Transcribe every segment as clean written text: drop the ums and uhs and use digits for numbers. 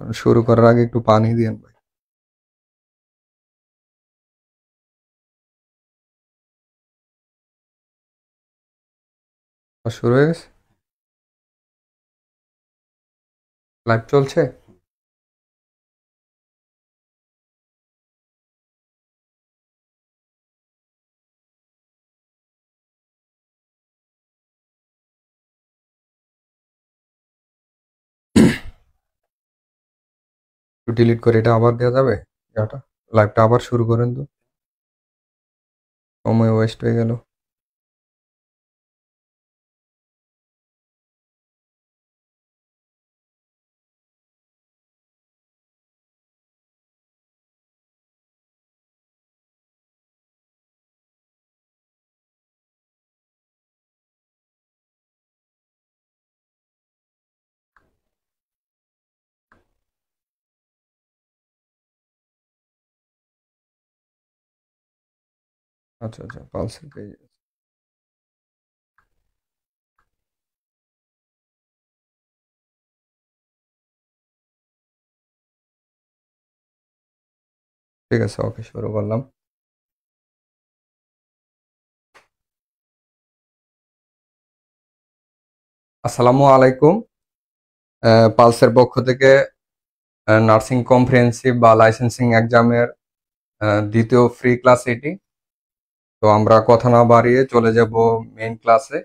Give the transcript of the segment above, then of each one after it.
শুরু করার আগে একটু পানি দিয়েন ভাই। শুরু হয়ে গেছে, লাইভ চলছে। ডিলিট করে এটা আবার দেওয়া যাবে? এটা লাইভটা আবার শুরু করেন তো, সময় ওয়েস্ট হয়ে গেল। আচ্ছা আচ্ছা, পালসের পেজ। ঠিক আছে, ওকে, শুরু করলাম। আসসালামু আলাইকুম। পালসের পক্ষ থেকে নার্সিং কম্প্রিহেন্সিভ বা লাইসেন্সিং এক্সামের দ্বিতীয় ফ্রি ক্লাস এটি। তো আমরা কথা না বাড়িয়ে চলে যাব মেইন ক্লাসে।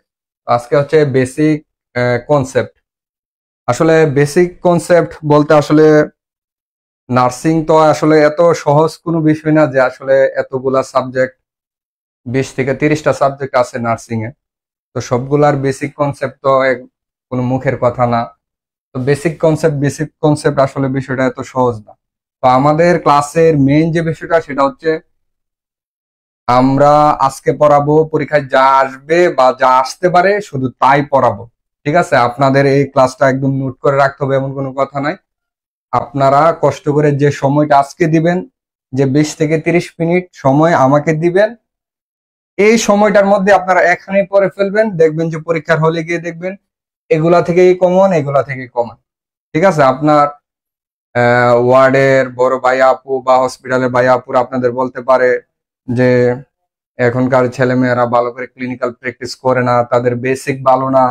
আজকে হচ্ছে বেসিক কনসেপ্ট। আসলে বেসিক কনসেপ্ট বলতে আসলে নার্সিং তো আসলে এত সহজ কোনো বিষয় না যে আসলে এতগুলা সাবজেক্ট, 20 থেকে 30টা সাবজেক্ট আছে নার্সিং এ। তো সবগুলার বেসিক কনসেপ্ট তো কোনো মুখের কথা না। তো বেসিক কনসেপ্ট আসলে বিষয়টা এত সহজ না। তো আমাদের ক্লাসের মেইন যে বিষয়টা সেটা হচ্ছে আমরা আজকে পড়াবো, পরীক্ষায় যা আসবে বা যা আসতে পারে শুধু তাই পড়াবো। ঠিক আছে, আপনাদের এই ক্লাসটা একদম নোট করে রাখতে হবে এমন কোনো কথা নাই। আপনারা কষ্ট করে যে সময়টা আজকে দিবেন, যে 20 থেকে 30 মিনিট সময় আমাকে দিবেন, এই সময়টার মধ্যে আপনারা এখানেই পড়ে ফেলবেন। দেখবেন যে পরীক্ষার হলে গিয়ে দেখবেন এগুলা থেকেই কমন, এগুলা থেকেই কমন। ঠিক আছে, আপনার ওয়ার্ডের বড় ভাই আপু বা হসপিটালের ভাই আপুরা আপনাদের বলতে পারে যে এখনকার ছেলেমেয়েরা ভালো করে ক্লিনিক্যাল প্র্যাকটিস করে না, তাদের বেসিক ভালো না।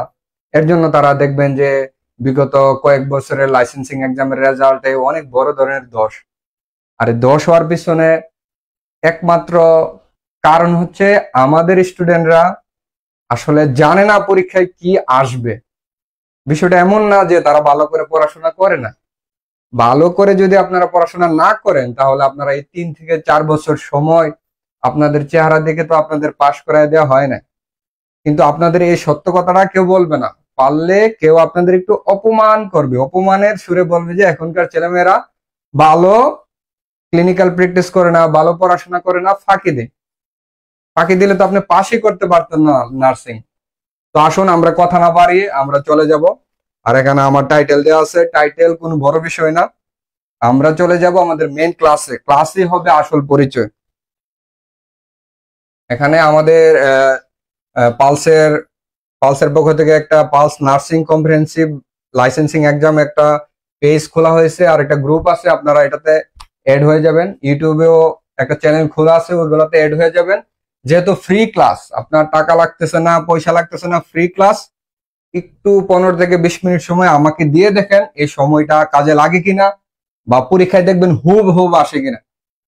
এর জন্য তারা দেখবেন যে বিগত কয়েক বছরের লাইসেন্সিং এক্সামের রেজাল্টে অনেক বড় ধরনের দোষ। আর এই দোষ হওয়ার পিছনে একমাত্র কারণ হচ্ছে আমাদের স্টুডেন্টরা আসলে জানে না পরীক্ষায় কি আসবে। বিষয়টা এমন না যে তারা ভালো করে পড়াশোনা করে না। ভালো করে যদি আপনারা পড়াশোনা না করেন তাহলে আপনারা এই 3 থেকে 4 বছর সময় আপনাদের চেহারা দেখে তো আপনাদের পাশ করায় দেওয়া হয় না। কিন্তু আপনাদের এই সত্য কথাটা কেউ বলবে না। পারলে কেউ আপনাদের একটু অপমান করবে, অপমানের সুরে বলবে যে এখনকার ছেলেমেয়েরা ভালো ক্লিনিক্যাল প্র্যাকটিস করে না, ভালো পড়াশোনা করে না, ফাঁকি দেয়। ফাঁকি দিলে তো আপনি পাশই করতে পারতেন না নার্সিং। তো আসুন আমরা কথা না বাড়িয়ে আমরা চলে যাব। আর এখানে আমার টাইটেল দেওয়া আছে, টাইটেল কোনো বড় বিষয় না। আমরা চলে যাব আমাদের মেইন ক্লাসে। ক্লাসই হবে আসল পরিচয়। এখানে আমাদের পালসের পালসের পক্ষ থেকে একটা pulse nursing comprehensive licensing exam একটা পেজ খোলা হয়েছে, আর একটা গ্রুপ আছে। আপনারা এটাতে এড হয়ে যাবেন। ইউটিউবেও একটা চ্যানেল খোলা আছে, ওইগুলোতে এড হয়ে যাবেন। যেহেতু ফ্রি ক্লাস, আপনার টাকা লাগতেছে না, পয়সা লাগতেছে না, ফ্রি ক্লাস। একটু 15 থেকে 20 মিনিট সময় আমাকে দিয়ে দেখেন এই সময়টা কাজে লাগে কিনা, বা পরীক্ষায় দেখবেন হুব আসে কিনা।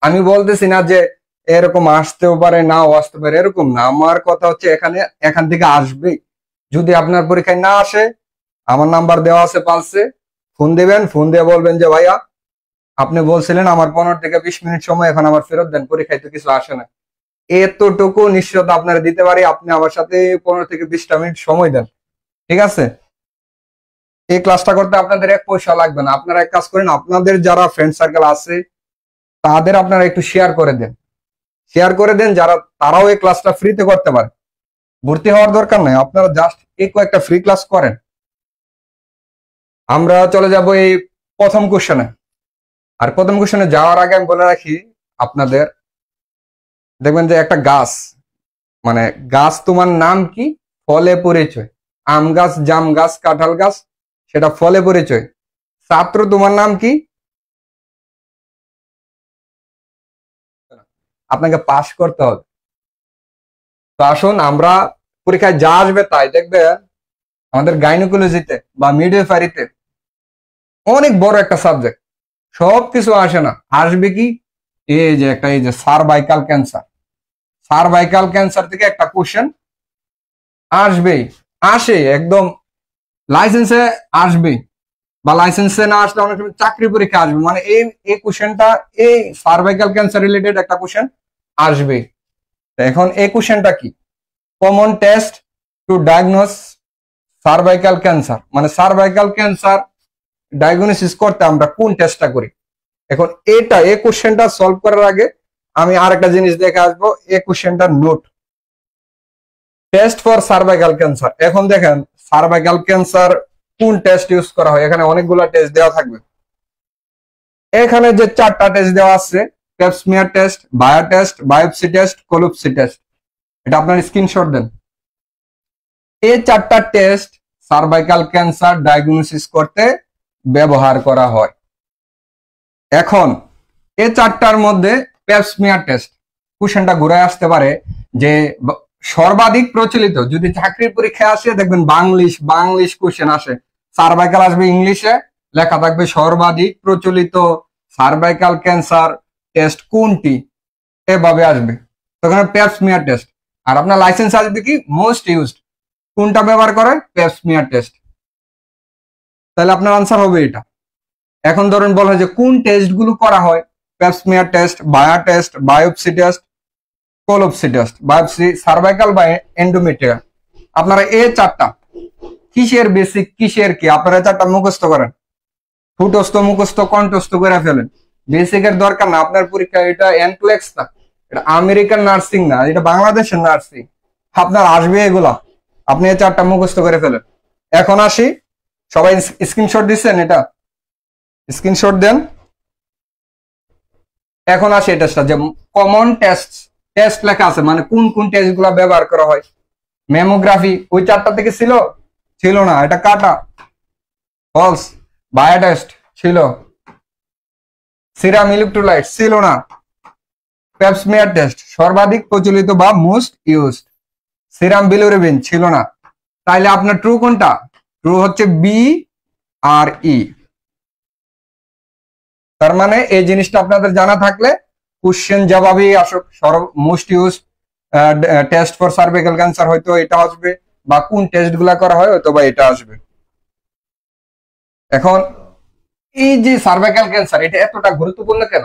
আমি বলতেছি না যে এরকম আসতেও পারে, নাও আসতে পারে, এরকম না। আমার কথা হচ্ছে এখান থেকে আসবে। যদি আপনার পরীক্ষায় না আসে, আমার নাম্বার দেওয়া আছে পালসে, ফোন দিবেন। ফোন দিয়ে বলবেন যে ভাইয়া আপনি বলছিলেন আমার 15 থেকে 20 মিনিট সময়, এখন আমার ফেরত দেন, পরীক্ষায় তো কিছু আসে না। এতটুকু নিশ্চয়তা আপনারা দিতে পারি। আপনি আমার সাথে 15 থেকে 20টা মিনিট সময় দেন। ঠিক আছে, এই ক্লাসটা করতে আপনাদের 1 পয়সা লাগবে না। আপনারা এক কাজ করেন, আপনাদের যারা ফ্রেন্ড সার্কেল আছে তাদের আপনারা একটু শেয়ার করে দেন যারা তারাও এই ক্লাসটা ফ্রিতে করতে পারে। ভর্তি হওয়ার দরকার নাই, আপনারা জাস্ট এই কয়েকটা ফ্রি ক্লাস করেন। আমরা চলে যাব এই প্রথম কোশ্চেনে। আর প্রথম কোশ্চেনে যাওয়ার আগে আমি বলে রাখি আপনাদের, দেখবেন যে একটা গাছ, মানে গাছ তোমার নাম কি, ফলে পরিচয়। আম গাছ, জাম গাছ, কাঁঠাল গাছ, সেটা ফলে পরিচয়। ছাত্র তোমার নাম কি? আপনাকে পাস করতে হবে। তো আসুন আমরা পরীক্ষায় যা আসবে তাই দেখবেন। আমাদের গাইনোকোলজিতে বা মিডওয়াইফারিতে অনেক বড় একটা সাবজেক্ট, সবকিছু আসে না, আসবে কি এই যে সার্ভাইকাল ক্যান্সার। সার্ভাইকাল ক্যান্সার থেকে একটা কোশ্চেন আসবেই, আসে একদম লাইসেন্সে আসবে, বা লাইসেন্সে না আসলে অনেক সময় চাকরি পরীক্ষা আসবে। মানে এই কোশ্চেনটা, এই সার্ভাইকাল ক্যান্সার রিলেটেড একটা কোশ্চেন আসবে। এখন এই কোশ্চেনটা কি? Common test to diagnose cervical cancer, মানে সার্ভাইকাল ক্যান্সার ডায়াগনোসিস করতে আমরা কোন টেস্টটা করি। এখন এই কোশ্চেনটা সলভ করার আগে আমি আরেকটা জিনিস দেখে আসবো। এই কোশ্চেনটা note, test for cervical cancer. এখন দেখেন সার্ভাইকাল ক্যান্সার কোন টেস্ট ইউজ করা হয়, এখানে অনেকগুলো টেস্ট দেওয়া থাকবে। এখানে যে 4টা টেস্ট দেওয়া আছে, pap smear test, bio test, biopsy test, কোলুপসি টেস্ট, এটা আপনার স্ক্রিনশট দেন। এই 4টা টেস্ট সার্ভাইকাল ক্যান্সার ডায়াগনোসিস করতে ব্যবহার করা হয়। এখন এই 4টার মধ্যে পেপসমিয়ার টেস্ট কোশ্চেনটা ঘুরে আসতে পারে যে সর্বাধিক প্রচলিত, যদি চাকরির পরীক্ষায় আসে দেখবেন বাংলিশ কোশ্চেন আসে, সার্ভাইকাল আসবে ইংলিশে, লেখা থাকবে সর্বাধিক প্রচলিত সার্ভাইকাল ক্যান্সার টেস্ট কোনটি, এভাবে আসবে। তখন পেপসমিয়ার টেস্ট। আর আপনার লাইসেন্স আসবে কি মোস্ট ইউজড, কোনটা ব্যবহার করে? পেপসমিয়ার টেস্ট। তাহলে আপনার আনসার হবে এটা। এখন ধরুন বলা হয় যে কোন টেস্ট গুলো করা হয়, pap smear test, bio test, biopsy test, কোলুপসি টেস্ট। বায়োপসি সার্ভাইকাল বা এন্ডোমেট্রিয়াল। আপনারা এই 4টা কিসের বেসিক কিসের কি, আপনারা 4টা মুখস্থ করেন, ফুটস্থ মুখস্থ কণ্ঠস্থ করে ফেলেন। বেসিকের দরকার না, আপনার পরীক্ষা এটা এনক্লেক্স না, এটা আমেরিকান নার্সিং না, এটা বাংলাদেশের নার্সিং। আপনার আসবে এগুলা, আপনি এই 4টা মুখস্থ করে ফেলেন। এখন আসি, সবাই স্ক্রিনশট দিচ্ছেন, এটা স্ক্রিনশট দেন। এখন আসি টেস্টটা, যে কমন টেস্ট লেখা আছে, মানে কোন কোন টেস্ট গুলা ব্যবহার করা হয়। মেমোগ্রাফি ওই 4টা থেকে ছিল না, এটা কাটা, ফলস। বায়ো টেস্ট ছিল, সিরাম ইলেকট্রোলাইট ছিল না, পেপসমিয়ার টেস্ট সর্বাধিক প্রচলিত বা মোস্ট ইউজড, সিরাম বিলিরুবিন ছিল না। তাইলে আপনার ট্রু কোনটা? ট্রু হচ্ছে বি আর ই। তার মানে এই জিনিসটা আপনাদের জানা থাকলে কোশ্চেন জবাবই আসুক, most use test for cervical cancer হয়তো এটা আসবে, বা কোন টেস্ট গুলা করা হয় হয়তো বা এটা আসবে। এখন এই যে সার্ভাইকাল ক্যান্সার, এটা এতটা গুরুত্বপূর্ণ কেন?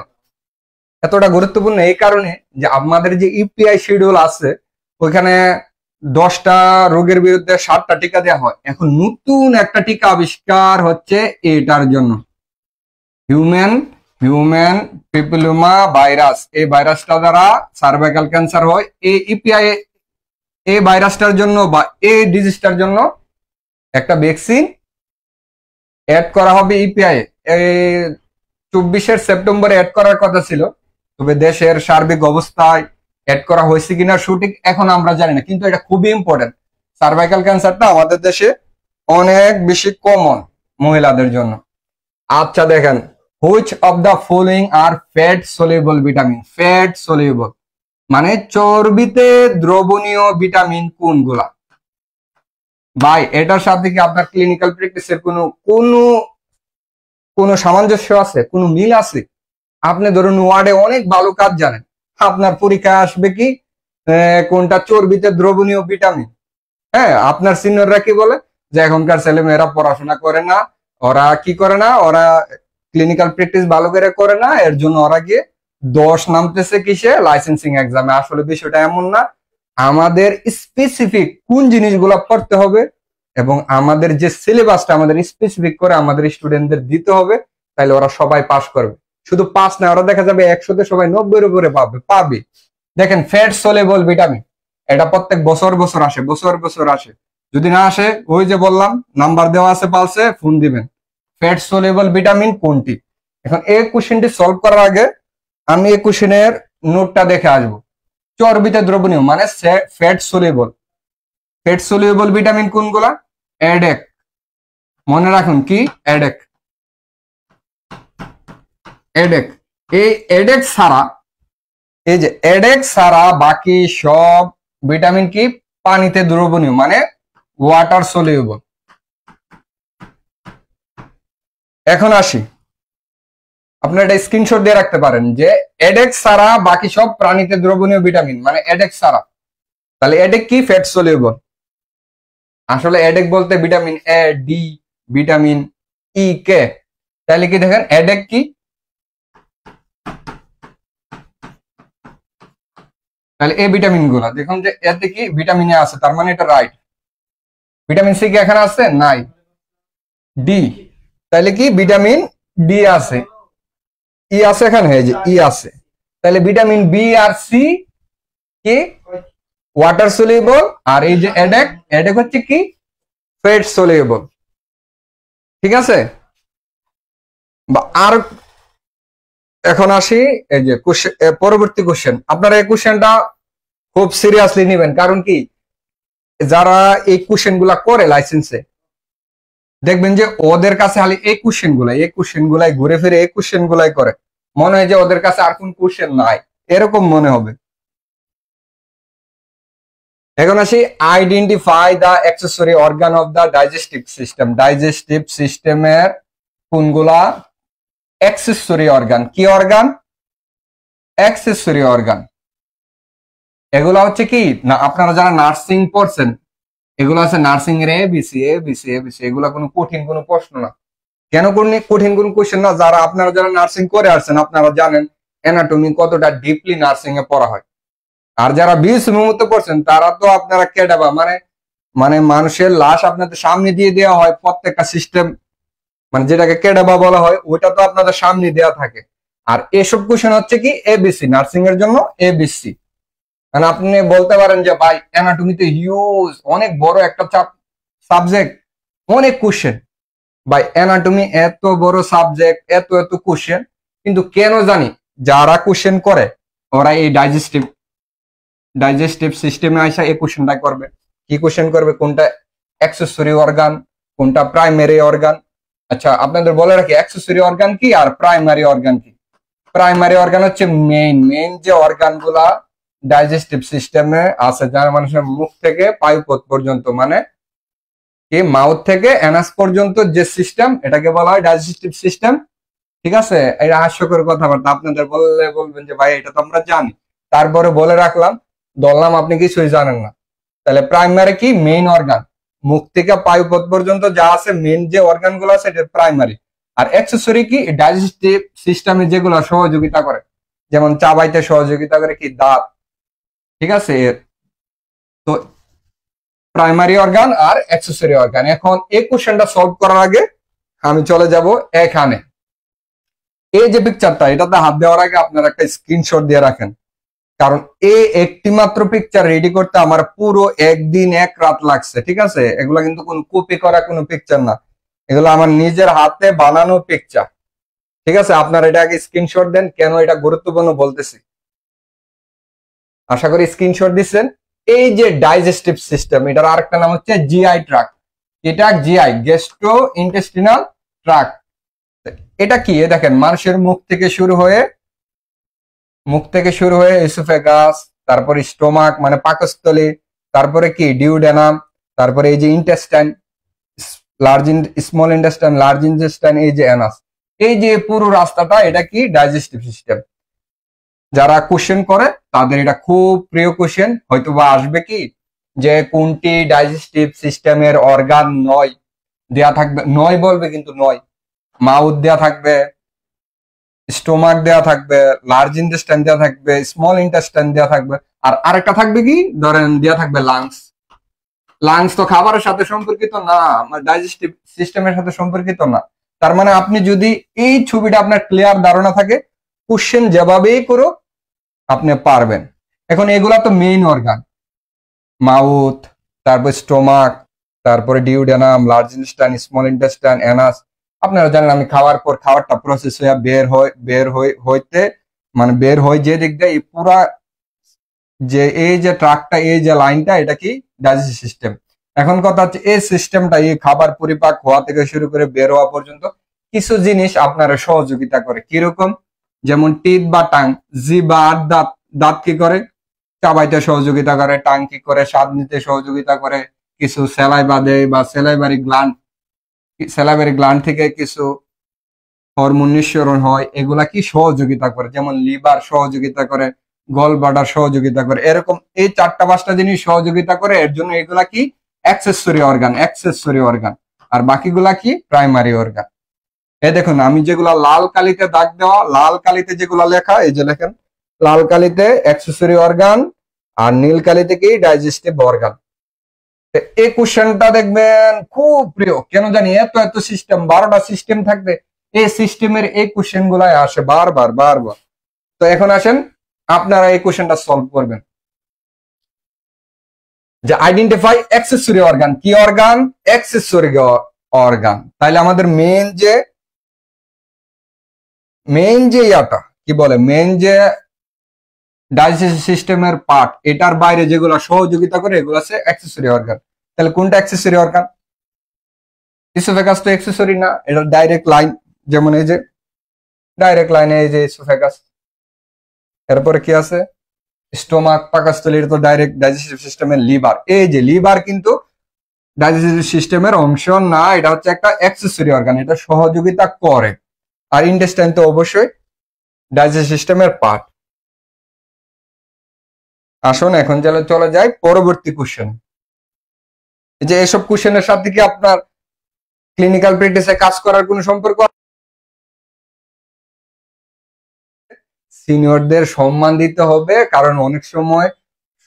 এতটা গুরুত্বপূর্ণ এই কারণে যে আমাদের যে ইউপিআই শিডিউল আছে, ওইখানে 10টা রোগের বিরুদ্ধে 7টা টিকা দেওয়া হয়। এখন নতুন একটা টিকা আবিষ্কার হচ্ছে এটার জন্য, হিউম্যান পেপিলোমা ভাইরাস। এই ভাইরাসটা দ্বারা সার্ভাইকাল ক্যান্সার হয়। এই ইপিআই এই ভাইরাসটার জন্য বা এই ডিজিজটার জন্য একটা ভ্যাকসিন অ্যাড করা হবে ইপিআই। এই 24 সেপ্টেম্বরে অ্যাড করার কথা ছিল, তবে দেশের সার্বিক অবস্থায় অ্যাড করা হয়েছে কিনা সঠিক এখন আমরা জানি না, কিন্তু এটা খুবই ইম্পর্টেন্ট। সার্ভাইকাল ক্যান্সারটা আমাদের দেশে অনেক বেশি কমন মহিলাদের জন্য। আচ্ছা দেখেন, which of the following R fat soluble vitamin. Fat soluble মানে চর্বিতে দ্রবণীয় ভিটামিন কোনগুলা? ভাই এটার সাথে কি আপনার ক্লিনিক্যাল প্র্যাকটিসের কোনো সামঞ্জস্য আছে, কোনো মিল আছে? আপনি ধরুন ওয়ার্ডে অনেক ভালো কাজ জানেন, আপনার পরীক্ষায় আসবে কি কোনটা চর্বিতে দ্রবণীয় ভিটামিন। হ্যাঁ, আপনার সিনিয়ররা কি বলে যে এখনকার ছেলে মেয়েরা পড়াশোনা করে না, ওরা কি করে না, ওরা ক্লিনিক্যাল প্র্যাকটিস ভালো করে না, এর জন্য ওরা গিয়ে 10 নামতেছে কিসে, লাইসেন্সিং এক্সামে। আসলে বিষয়টা এমন না, আমাদের স্পেসিফিক কোন জিনিসগুলো পড়তে হবে এবং আমাদের যে সিলেবাসটা আমাদের স্পেসিফিক করে আমাদের স্টুডেন্টদের দিতে হবে, তাহলে ওরা সবাই পাস করবে। শুধু পাস না, ওরা দেখা যাবে 100-তে সবাই 90-এর উপরে পাবে। দেখেন ফ্যাট সলিউবল ভিটামিন, এটা প্রত্যেক বছর আসে। যদি না আসে, ওই যে বললাম নাম্বার দেওয়া আছে পালসে, ফোন দিবেন। ফ্যাট সলিউবল ভিটামিন কোনটি? এখন এই কোশ্চেনটি সলভ করার আগে আমি এই কোশ্চেনের নোটটা দেখে আসবো। চর্বিতে দ্রবণীয় মানে ফ্যাট সলিউবল ভিটামিন কোনগুলা? এডেক, মনে রাখুন কি এডেক। এডেক, এই এডেক ছাড়া, এই যে এডেক ছাড়া বাকি সব ভিটামিন কি পানিতে দ্রবণীয়, মানে ওয়াটার সলিউবল। এখন আসি, আপনারা এটা স্ক্রিনশট দিয়ে রাখতে পারেন যে এডেক ছাড়া বাকি সব প্রাণীতে দ্রবণীয় ভিটামিন, মানে এডেক ছাড়া। তাহলে এডেক কি? Fat soluble. আসলে এডেক বলতে vitamin A, D, vitamin E, K. তাহলে কি দেখেন এডেক কি? তাহলে এই ভিটামিন গুলা দেখুন যে এতে কি ভিটামিন এ আছে, তার মানে এটা রাইট। ভিটামিন সি কি এখানে আছে? নাই। ডি, তাহলে কি ভিটামিন ডি আছে। ই আছে এখানে, এই যে ই আছে। তাহলে ভিটামিন বি আর সি কি ওয়াটার সলিউবল, আর এই যে এডেক, এডেক হচ্ছে কি ফ্যাট সলিউবল। ঠিক আছে? আর এখন আসি এই যে পরবর্তী কোশ্চেন। আপনারা এই কোশ্চেনটা খুব সিরিয়াসলি নেবেন, কারণ কি যারা এই কোশ্চেন গুলা করে লাইসেন্সে, দেখবেন যে ওদের কাছে খালি এই কোশ্চেন গুলাই ঘুরে ফিরে এই কোশ্চেন গুলাই করে, মনে হয় যে ওদের কাছে আর কোন কোশ্চেন নাই, এরকম মনে হবে। এখন আসি, identify the accessory organ of the digestive system. Digestive সিস্টেমের কোনগুলা অ্যাক্সেসরি অর্গান? কি অর্গান? Accessory organ. এগুলা হচ্ছে কি না, আপনারা যারা নার্সিং পড়ছেন, এগুলো আছে নার্সিং এর এবিসি এবিসি এবিসি, এগুলা কোনো কঠিন কোনো প্রশ্ন না। কেন কঠিন কোনো কোশ্চেন না? আপনারা যারা নার্সিং করে আসছেন আপনারা জানেন অ্যানাটমি কতটা ডিপলি নার্সিং এ পড়া হয়। আর যারা বিএসসি মতো পড়ছেন তারা তো আপনারা কেডাবা, মানে মানে মানুষের লাশ আপনাদের সামনে দিয়ে দেওয়া হয় প্রত্যেকটা সিস্টেম, মানে যেটাকে কেডাবা বলা হয়, ওইটা তো আপনাদের সামনে দেওয়া থাকে। আর এসব কোশ্চেন হচ্ছে কি এবিসি, নার্সিং এর জন্য এবিসি। মানে আপনি বলতে পারেন যে ভাই অ্যানাটমিতে হিউজ অনেক বড় একটা সাবজেক্ট, অনেক কোশ্চেন। ভাই অ্যানাটমি এত বড় সাবজেক্ট, এত এত কোশ্চেন, কিন্তু কেন জানি যারা কোশ্চেন করে ওরা এই ডাইজেস্টিভ সিস্টেমে আসা এই কোশ্চেনটা করবে। কি কোশ্চেন করবে? কোনটা অ্যাক্সেসরি অর্গান, কোনটা প্রাইমারি অর্গান। আচ্ছা আপনাদের বলে রাখি অ্যাক্সেসরি অর্গান কি আর প্রাইমারি অর্গান কি। প্রাইমারি অর্গান হচ্ছে মেইন যে অর্গান গুলা ডাইজেস্টিভ সিস্টেমে আছে, যার মানুষের মুখ থেকে পায়ুপথ পর্যন্ত, মানে কি মাউথ থেকে অ্যানাস পর্যন্ত যে সিস্টেম, এটাকে বলা হয় ডাইজেস্টিভ সিস্টেম। ঠিক আছে? এই হাস্যকর কথাবার্তা আপনাদের বললে বলবেন যে ভাই এটা তো আমরা জানি, তারপরে বলে রাখলাম, ধরলাম আপনি কিছুই জানেন না। তাহলে প্রাইমারি কি? মেইন অর্গান, মুখ থেকে পায়ুপথ পর্যন্ত যা আছে মেইন যে অর্গান গুলো আছে এটা প্রাইমারি। আর অ্যাক্সেসরি কি? ডাইজেস্টিভ সিস্টেমে যেগুলো সহযোগিতা করে, যেমন চাবাইতে সহযোগিতা করে কি দাঁত। ঠিক আছে? তো প্রাইমারি অর্গান আর অ্যাক্সেসরি অর্গান। এখন এই কোশ্চেনটা সলভ করার আগে আমি চলে যাব এখানে, এই যে পিকচারটা, এটাতে হাত দেওয়ার আগে আপনারা একটা স্ক্রিনশট দিয়ে রাখেন, কারণ এই একটি মাত্র পিকচার রেডি করতে আমার পুরো একদিন এক রাত লাগছে। ঠিক আছে? এগুলা কিন্তু কোনো কপি করা কোনো পিকচার না, এগুলো আমার নিজের হাতে বানানো পিকচার। ঠিক আছে? আপনারা এটা আগে স্ক্রিনশট দেন, কেন এটা গুরুত্বপূর্ণ বলতেছি। আশা করি স্ক্রিনশট দিচ্ছেন। এই যে ডাইজেস্টিভ সিস্টেম, এটার আরেকটা নাম হচ্ছে জিআই ট্রাক্ট। এটা জিআই, গ্যাস্ট্রো ইন্টেস্টিনাল ট্রাক্ট। এটা কি? দেখেন মানুষের মুখ থেকে শুরু হয়ে এসোফেগাস, তারপরে স্টোমাক মানে পাকস্থলী, তারপরে কি ডিউডেনাম, তারপরে এই যে intestine, small intestine, large intestine, এই যে অ্যানাস, এই যে পুরো রাস্তাটা, এটা কি ডাইজেস্টিভ সিস্টেম। যারা কোশ্চেন করে তাদের এটা খুব প্রিয় কোশ্চেন, হয়তো বা আসবে কি যে কোনটি ডাইজেস্টিভ সিস্টেমের অর্গান নয়, দেয়া থাকবে নয় বলবে, কিন্তু নয়। মাউথ দেয়া থাকবে, স্টোমাক দেয়া থাকবে, লার্জ ইন্টেস্টাইন দেয়া থাকবে, স্মল ইন্টেস্টাইন দেয়া থাকবে, আর আরেকটা থাকবে কি ধরেন দেয়া থাকবে লাংস। লাংস তো খাবারের সাথে সম্পর্কিত না, ডাইজেস্টিভ সিস্টেমের সাথে সম্পর্কিত না। তার মানে আপনি যদি এই ছবিটা আপনার ক্লিয়ার ধারণা থাকে, কোশ্চেন যেভাবেই করো আপনি পারবেন। এখন এগুলা তো মেইন অর্গান, মাউথ, তারপর স্টোমাক, তারপরে duodenum, large intestine, small intestine, Anas. আপনারা জানেন আমি খাওয়ার পর খাবারটা প্রসেস হয়ে বের হয় যে দিক দিয়ে, এই পুরা যে এই যে ট্রাকটা, এই যে লাইনটা, এটা কি ডাইজেস্টিভ সিস্টেম। এখন কথা হচ্ছে এই সিস্টেমটা এই খাবার পরিপাক হওয়া থেকে শুরু করে বের হওয়া পর্যন্ত কিছু জিনিস আপনারা সহযোগিতা করে। কিরকম? যেমন টিথ বা টাং, জিহ্বা আর দাঁত। দাঁত কি করে? চাবাইতে সহযোগিতা করে। টাং কি করে? স্বাদ নিতে সহযোগিতা করে। কিছু সেলাইভা দেয় বা সেলাইভারি গ্ল্যান্ড থেকে কিছু হরমোন নিঃসরণ হয়, এগুলা কি সহযোগিতা করে। যেমন লিভার সহযোগিতা করে, গল ব্লাডার সহযোগিতা করে, এরকম এই 4-5টা জিনিস সহযোগিতা করে। এর জন্য এগুলা কি অ্যাক্সেসরি অর্গান। আর বাকিগুলা কি প্রাইমারি অর্গান। এই দেখুন আমি যেগুলা লাল কালিতে দাগ দেওয়া, লাল কালিতে যেগুলা লেখা, এই যে লেখেন লাল কালিতে অ্যাক্সেসরি অর্গান আর নীল কালিতে কি ডাইজেস্টিভ অর্গান। এই কোশ্চেনটা দেখবেন খুব প্রিয়, কেন জানি এত সিস্টেম, 12টা সিস্টেম থাকবে, এই সিস্টেমের এই কোশ্চেন গুলাই আসে বারবার। তো এখন আসেন আপনারা এই কোশ্চেনটা সলভ করবেন যে আইডেন্টিফাই অ্যাক্সেসরি অর্গান। কি অর্গান? Accessory organ. তাইলে আমাদের মেইন যে ইয়াটা কি বলে, মেইন যে ডাইজেস্টিভ সিস্টেমের পার্ট, এটার বাইরে যেগুলো সহযোগিতা করে এগুলো আছে অ্যাক্সেসরি অর্গান। তাহলে কোনটা অ্যাক্সেসরি অর্গান? ইসোফেগাস তো অ্যাক্সেসরি না, এটা ডাইরেক্ট লাইন। যেমন এই যে ডাইরেক্ট লাইনে এই যে ইসোফেগাস। এরপরে কি আছে? স্টোমাক, পাকস্থলী, এটা তো ডাইরেক্ট ডাইজেস্টিভ সিস্টেমের। লিভার, এই যে লিভার কিন্তু ডাইজেস্টিভ সিস্টেমের অংশ না, এটা হচ্ছে একটা অ্যাক্সেসরি অর্গান, এটা সহযোগিতা করে। আর ইন্টেস্টাইন তো অবশ্যই ডাইজেস্টিভ সিস্টেমের পার্ট। আসুন এখন চলে যাই পরবর্তী কোশ্চেন। যে এসব কোশ্চেনের সাথে কি আপনার ক্লিনিক্যাল প্র্যাকটিসে কাজ করার কোনো সম্পর্ক? সিনিয়রদের সম্মান দিতে হবে, কারণ অনেক সময়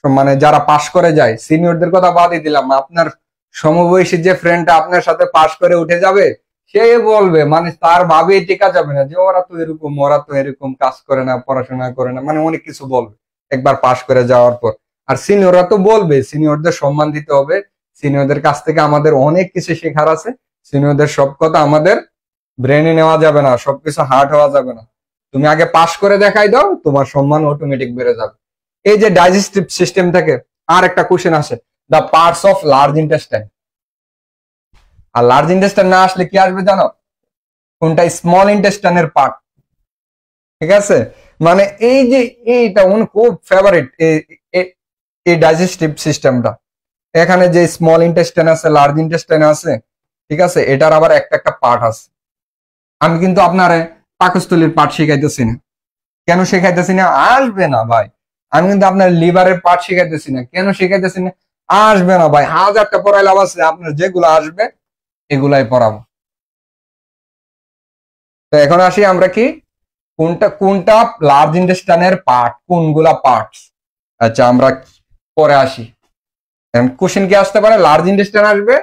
মানে যারা পাশ করে যায়, সিনিয়রদের কথা বাদই দিলাম, আপনার সমবয়সী যে ফ্রেন্ডটা আপনার সাথে পাশ করে উঠে যাবে, সে বলবে, মানে তার ভাবে টেকা যাবে না যে ওরা তো এরকম কাজ করে না, পড়াশোনা করে না, মানে অনেক কিছু বলবে একবার পাশ করে যাওয়ার পর। আর সিনিয়ররা তো বলবে, সিনিয়রদের সম্মান দিতে হবে। সিনিয়রদের কাছ থেকে আমাদের অনেক কিছু শেখার আছে। সিনিয়রদের সব কথা আমাদের ব্রেনে নেওয়া যাবে না, সবকিছু হার্ট হওয়া যাবে না। তুমি আগে পাশ করে দেখাই দাও, তোমার সম্মান অটোমেটিক বেড়ে যাবে। এই যে ডাইজেস্টিভ সিস্টেম থেকে আর একটা কোশ্চেন আসে, the parts of large intestine. আর লার্জ ইন্টেস্টাইন না আসলে কি আসবে জানো? কোনটা? স্মল ইন্টেস্টাইনের পার্ট। ঠিক আছে, মানে এই যে এইটা খুব ফেভারিট এই ডাইজেস্টিভ সিস্টেমটা। এখানে যে স্মল ইন্টেস্টাইন আছে, লার্জ ইন্টেস্টাইন আছে, ঠিক আছে, এটার আবার একটা পার্ট আছে। আমি কিন্তু আপনারে পাকস্থলীর পার্ট শিখাইতেছি না। কেন শিখাইতেছি না? আসবে না ভাই। আমি কিন্তু আপনার লিভারের পার্ট শিখাইতেছি না। কেন শিখাইতেছি না? আসবে না ভাই। 1000টা পড়াই লাভ আছে, আপনার যেগুলো আসবে এগুলাই পড়াবো। তো এখন আসি আমরা কি কোনটা লার্জ ইন্টেস্টাইনের পার্ট, কোনগুলা পার্টস। আচ্ছা আমরা পরে আসি। কোশ্চেন কি আসতে পারে? লার্জ ইন্টেস্টাইন আসবে,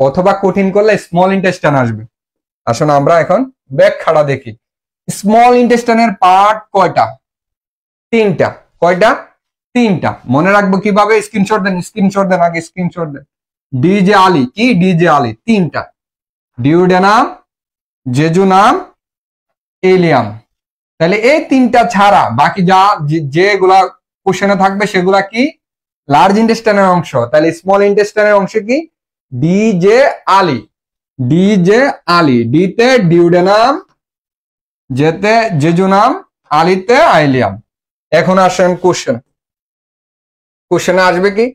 অথবা কঠিন করলে স্মল ইন্টেস্টাইন আসবে। আসুন আমরা এখন ব্যাখ্যাটা দেখি। স্মল ইন্টেস্টাইনের পার্ট কয়টা? 3টা। কয়টা? 3টা। মনে রাখবো কিভাবে? স্ক্রিনশট দেন আগে স্ক্রিনশট দেন। ডিজে আলী, কি ডিজে আলী? 3টা। Duodenum, jejunum, allium. তাহলে এই 3টা ছাড়া বাকি যেগুলা কোশ্চেনে থাকবে সেগুলা কি? লার্জ ইন্টেস্টাইনের অংশ। তাহলে স্মল ইন্টেস্টাইনের অংশ কি? ডিজে আলী। ডিতে ডিউডেনাম, জেতে জেজুনাম, আলিতে আইলিয়াম। এখন আসেন কোশ্চেনে আসবে কি?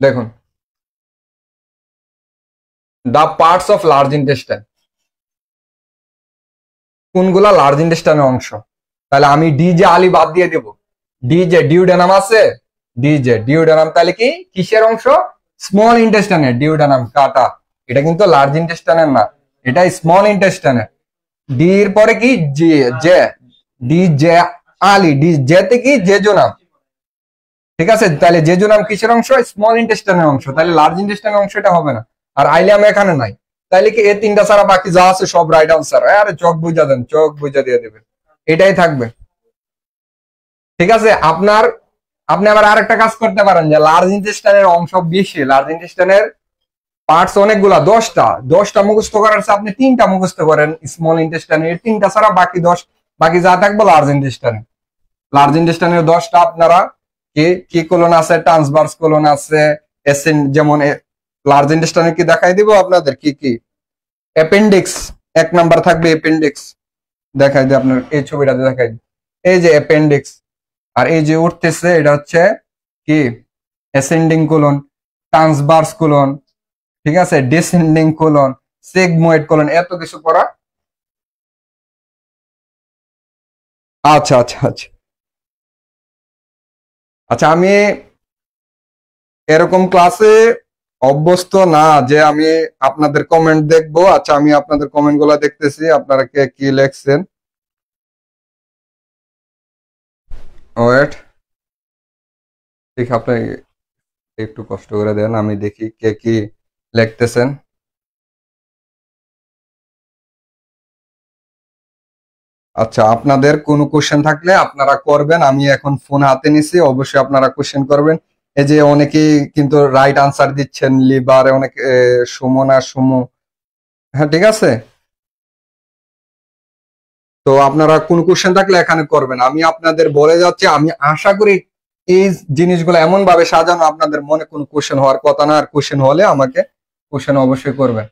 দেখুন, দা পার্টস অফ লার্জ ইন্টেস্টাইন। কোনগুলা লার্জ ইন্টেস্টাইনের অংশ? তাহলে আমি ডিজে আলী বাদ দিয়ে দেব। ডিজে ডিউডেনাম আছে, ডিউডেনাম তাহলে কি কিসের অংশ? স্মল ইন্টেস্টাইনের। ডিউডেনাম কাটা, এটা কিন্তু লার্জ ইন্টেস্টাইনের না, এটা স্মল ইন্টেস্টাইনের। ডি এর পরে কি? ডিজে আলী। জেতে কি? জেজুনাম। ঠিক আছে, তাহলে জেজুনাম কিসের অংশ? স্মল ইন্টেস্টাইনের অংশ। তাহলে লার্জ ইন্টেস্টাইনের অংশটা হবে না। আর আইলিয়াম এখানে নাই। তাইলে কি এই 3টা ছাড়া বাকি যা আছে সব রাইট আনসার? আরে চোখ বুঝা দেন, চোখ বুঝা দিয়ে দেবেন, এটাই থাকবে। ঠিক আছে, আপনি আবার আরেকটা কাজ করতে পারেন যে লার্জ ইন্টেস্টাইনের অংশ বেশি, লার্জ ইন্টেস্টাইনের পার্টস অনেকগুলা, 10টা মুখস্থ করার চেয়ে আপনি 3টা মুখস্থ করেন স্মল ইন্টেস্টাইনের। 3টা ছাড়া বাকি যা থাকবে লার্জ ইন্টেস্টাইনের। লার্জ ইন্টেস্টাইনের 10টা আপনারা কি কোলন আছে, ট্রান্সভার্স কোলন আছে, যেমন লার্জ ইন্টেস্টাইনের কি দেখাই দিব আপনাদের কি কি। অ্যাপেন্ডিক্স 1 নাম্বার থাকবে, অ্যাপেন্ডিক্স দেখাই দিই আপনার, এই ছবিটাতে দেখাই দিই। এই যে অ্যাপেন্ডিক্স, আর এই যে উঠতেছে এটা হচ্ছে কি অ্যাসেন্ডিং কোলন, ট্রান্সভার্স কোলন, ঠিক আছে, ডিসেন্ডিং কোলন, সেগময়েড কোলন, এত কিছু পড়া। আচ্ছা আচ্ছা আচ্ছা আচ্ছা, আমি এরকম ক্লাসে অভ্যস্ত না যে আমি আপনাদের কমেন্ট দেখবো। আচ্ছা, আমি আপনাদের কমেন্ট গুলা দেখতেছি, আপনারা কে কি লেখছেন। ওয়েট, ঠিক, আপনি একটু কষ্ট করে দেন, আমি দেখি কে কি লিখতেছেন। আচ্ছা, আপনাদের কোনো কোশ্চেন থাকলে আপনারা করবেন, আমি এখন ফোন হাতে নিছি, অবশ্যই আপনারা কোশ্চেন করবেন। এই যে অনেকেই কিন্তু রাইট আনসার দিচ্ছেন, লিবার অনেক, সুমনা সুমু, হ্যাঁ ঠিক আছে। তো আপনারা কোন কোশ্চেন থাকলে এখানে করবেন, আমি আপনাদের বলে যাচ্ছি, আমি আশা করি এই জিনিসগুলো এমন ভাবে সাজানো আপনাদের মনে কোনো কোশ্চেন হওয়ার কথা না, আর কোশ্চেন হলে আমাকে কোশ্চেন অবশ্যই করবেন।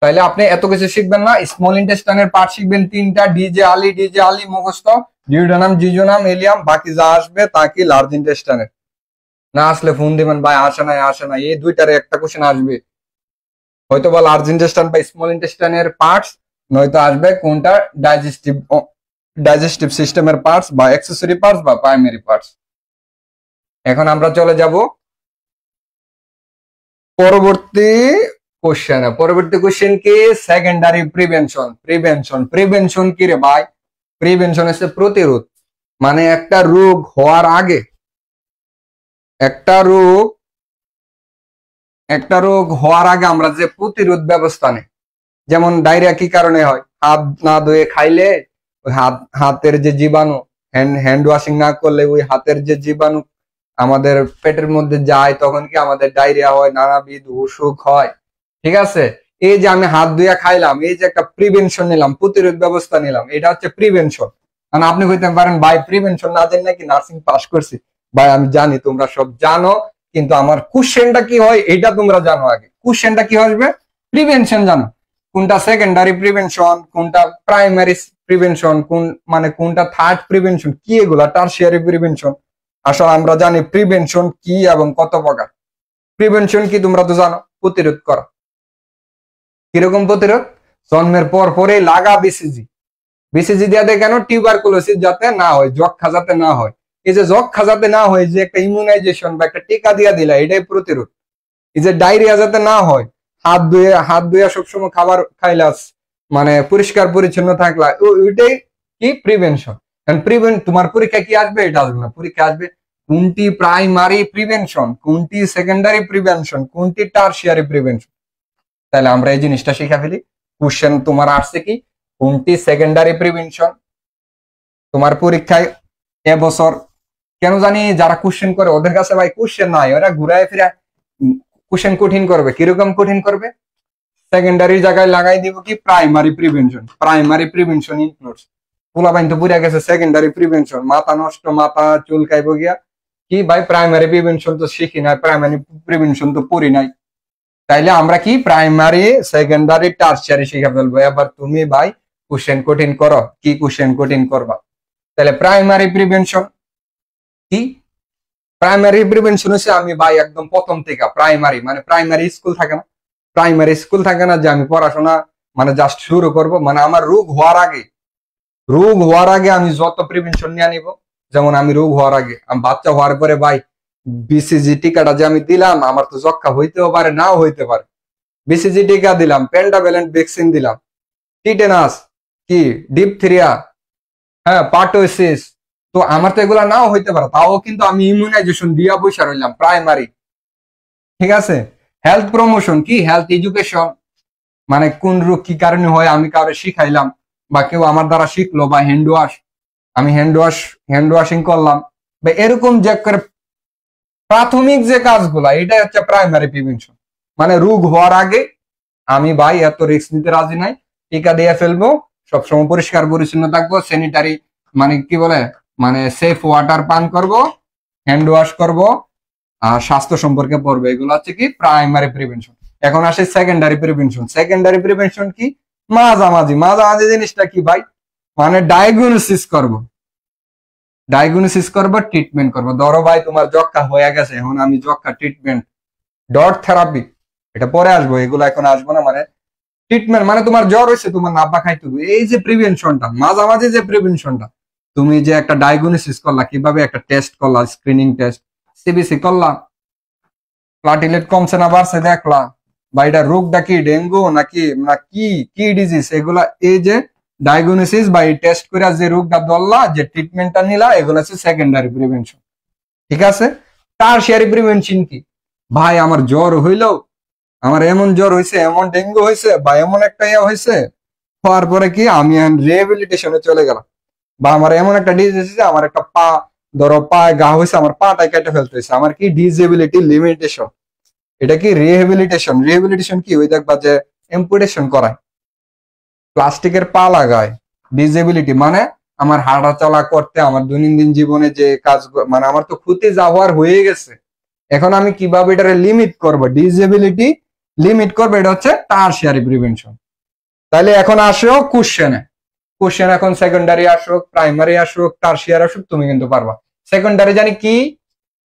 তাইলে আপনি এত কিছু শিখবেন না, স্মল ইন্টেস্টাইনের পার্ট শিখবেন তিনটা, ডিজে আলি মুখস্থ, ডিউডানাম, জিজোনাম, এলিয়াম, বাকি যা আসবে তা কি লার্জ ইন্টেস্টাইনের। না আসলে ফোন দিবেন, ভাই আসে না, এই দুইটারে একটা কোশ্চেন আসবে, হয়তো বা লার্জ ইন্টেস্টাইন বা স্মল ইন্টেস্টাইনের পার্টস, নয়তো আসবে কোনটা ডাইজেস্টিভ সিস্টেমের পার্টস বা অ্যাক্সেসরি পার্টস বা প্রাইমারি পার্টস। এখন আমরা চলে যাব পরবর্তী পরবর্তী কোশ্চেন কি, সেকেন্ডারি প্রিভেনশন। প্রিভেনশন কি রে ভাই? প্রিভেনশন হচ্ছে প্রতিরোধ, মানে একটা রোগ হওয়ার আগে, একটা রোগ হওয়ার আগে আমরা যে প্রতিরোধ ব্যবস্থা নেই। যেমন ডায়রিয়া কি কারণে হয়? হাত না ধুয়ে খাইলে ওই হাতের যে জীবাণু, হ্যান্ড ওয়াশিং না করলে ওই হাতের যে জীবাণু আমাদের পেটের মধ্যে যায়, তখন কি আমাদের ডায়রিয়া হয়, নানাবিধ অসুখ হয়, ঠিক আছে। এই যে আমি হাত ধুয়ে খাইলাম, এই যে একটা প্রিভেনশন নিলাম, প্রতিরোধ ব্যবস্থা নিলাম, এটা হচ্ছে প্রিভেনশন। কারণ আপনি কইতে পারেন, ভাই প্রিভেনশন না জানি নাকি নার্সিং পাস করছি। ভাই আমি জানি তোমরা সব জানো, কিন্তু আমার কোশ্চেনটা কি হয় এটা তোমরা জানো আগে। কোশ্চেনটা কি আসবে? প্রিভেনশন জানো, কোনটা সেকেন্ডারি প্রিভেনশন, কোনটা প্রাইমারি প্রিভেনশন, মানে কোনটা থার্ড প্রিভেনশন, কি এগুলা টারশিয়ারি প্রিভেনশন। আসলে আমরা জানি প্রিভেনশন কি এবং কত প্রকার। প্রিভেনশন কি তোমরা তো জানো, প্রতিরোধ করা। কিরকম প্রতিরোধ? জন্মের পর পরে লাগা বিসিজি। বিসিজি দেওয়া কেন? টিউবারকুলোসিস যাতে না হয়, যক্ষা যাতে না হয়। এই যে যক্ষা যাতে না হয়, যে একটা ইমিউনাইজেশন বা একটা টিকা দিয়া দিলা, এটাই প্রতিরোধ। এই যে ডায়রিয়া যাতে না হয়, হাত ধুয়ে সবসময় খাবার খাইলাস, মানে পরিষ্কার পরিচ্ছন্ন থাকলা, ওইটাই কি প্রিভেনশন। তোমার পরীক্ষা কি আসবে? এটা আসবে না, পরীক্ষা আসবে কোনটি প্রাইমারি প্রিভেনশন, কোনটি সেকেন্ডারি প্রিভেনশন, কোনটি টারশিয়ারি প্রিভেনশন। তাহলে আমরা এই জিনিসটা শিখা ফেলি। কোশ্চেন তোমার আসছে কি, কোনটি সেকেন্ডারি প্রিভেনশন। তোমার পরীক্ষায় এবছর কেন জানি যারা কোশ্চেন করে ওদের কাছে ভাই কোশ্চেন নাই, ওরা ঘুরায় ফিরে কোশ্চেন কঠিন করবে। কিরকম কঠিন করবে? সেকেন্ডারি জায়গায় লাগাই দিব কি primary prevention. Primary prevention includes, পোলাপাইন তো বুঝা গেছে সেকেন্ডারি প্রিভেনশন, মাথা নষ্ট, মাথা চুলকাইব গিয়া, কি ভাই প্রাইমারি প্রিভেনশন তো শিখি নাই, প্রাইমারি প্রিভেনশন তো পড়ি নাই। তাইলে আমরা কি প্রাইমারি, সেকেন্ডারি, টারশিয়ারি শিখে ফেলবো। এবার তুমি ভাই কোশ্চেন কঠিন করো, কি কোশ্চেন কঠিন করবা। তাহলে প্রাইমারি প্রিভেনশন কি? প্রাইমারি প্রিভেনশন হচ্ছে আমি ভাই একদম প্রথম থেকে প্রাইমারি, মানে প্রাইমারি স্কুল থাকে না, যে আমি পড়াশোনা মানে জাস্ট শুরু করব, মানে আমার রোগ হওয়ার আগে আমি যত প্রিভেনশন নিয়ে নিব। যেমন আমি রোগ হওয়ার আগে, আমি বাচ্চা হওয়ার পরে ভাই বিসিজি টিকাটা যে আমি দিলাম, আমার তো যক্ষা হইতেও পারে, নাও হইতে পারে। বিসিজি টিকা দিলাম, পেন্টাভ্যালেন্ট ভ্যাকসিন দিলাম, টিটেনাস, কি ডিপথেরিয়া, হ্যাঁ পার্টোসিস, তো আমার তো এগুলা নাও হইতে পারে, তাও কিন্তু আমি ইমিউনাইজেশন দিয়া বসে রইলাম প্রাইমারি, ঠিক আছে। হেলথ প্রমোশন কি? হেলথ এডুকেশন, মানে কোন রোগ কি কারণে হয় আমি কাউরে শিখাইলাম, বা কেউ আমার দ্বারা শিখলো, বা আমি হ্যান্ড ওয়াশিং করলাম, বা এরকম যে করে প্রাথমিক যে কাজগুলা, এটাই হচ্ছে প্রাইমারি প্রিভেনশন। মানে রোগ হওয়ার আগে আমি ভাই এত রিস্ক নিতে রাজি নাই, টিকা দিয়ে ফেলবো, সবসময় পরিষ্কার পরিচ্ছন্ন থাকবো, স্যানিটারি মানে কি বলে, মানে সেফ ওয়াটার পান করব, হ্যান্ড ওয়াশ করব, আর স্বাস্থ্য সম্পর্কে পড়বে। এগুলো হচ্ছে কি প্রাইমারি প্রিভেনশন। এখন আসে সেকেন্ডারি প্রিভেনশন। সেকেন্ডারি প্রিভেনশন কি? মাঝামাঝি। মাঝামাঝি জিনিসটা কি ভাই? মানে ডায়াগনোসিস করব, ট্রিটমেন্ট করব। ধরো ভাই তোমার যক্ষা হয়ে গেছে, এখন আমি যক্ষা ট্রিটমেন্ট, ডট থেরাপি, এটা পরে আসবো, এগুলো এখন আসবো না। মানে ট্রিটমেন্ট মানে তোমার জ্বর হয়েছে, তোমার নাব্বা খাইতে হবে, এই যে প্রিভেনশনটা, মাঝামাঝি যে প্রিভেনশনটা, তুমি যে একটা ডায়াগনোসিস করলা, কিভাবে একটা টেস্ট করলা, স্ক্রিনিং টেস্ট, সিবিসি করলা, প্লাটিলেট কমছে না বাড়ছে দেখলা, বা এটা রোগটা কি ডেঙ্গু নাকি না কি কি ডিজিজ, এগুলা এই যে ডায়াগনোসিস বা এই টেস্ট করে যে রোগটা ধরলা, যে ট্রিটমেন্টটা নিলা, এগুলো হচ্ছে সেকেন্ডারি প্রিভেনশন। ঠিক আছে? টারশিয়ারি প্রিভেনশন কি? ভাই আমার জ্বর হইলো, আমার এমন জ্বর হয়েছে, এমন ডেঙ্গু হয়েছে, বা এমন একটা ইয়া হয়েছে, হওয়ার পরে কি আমি রিহেবিলিটেশনে চলে গেলাম, বা আমার এমন একটা ডিজিজ হয়েছে, আমার একটা পা, ধরো পায়ে ঘা হয়েছে, আমার পাটাই কেটে ফেলতে হয়েছে, আমার কি ডিসেবিলিটি লিমিটেশন, এটা কি রিহেবিলিটেশন। রিহেবিলিটেশন কি? ওই দেখবা যে এম্পুটেশন করায়, প্লাস্টিকের পা লাগায়। ডিসেবিলিটি মানে আমার হাঁটা চলা করতে, আমার দৈনন্দিন জীবনে যে কাজ, মানে আমার তো ক্ষতি যা হওয়ার হয়ে গেছে, এখন আমি কিভাবে এটারে লিমিট করব, ডিসেবিলিটি লিমিট করবো, এটা হচ্ছে টারশিয়ারি প্রিভেনশন। তাহলে এখন আসো কোশ্চেনে, কোশ্চেন এখন সেকেন্ডারি আসুক, প্রাইমারি আসুক, টারশিয়ারি আসুক, তুমি কিন্তু পারবা। সেকেন্ডারি জানি কি?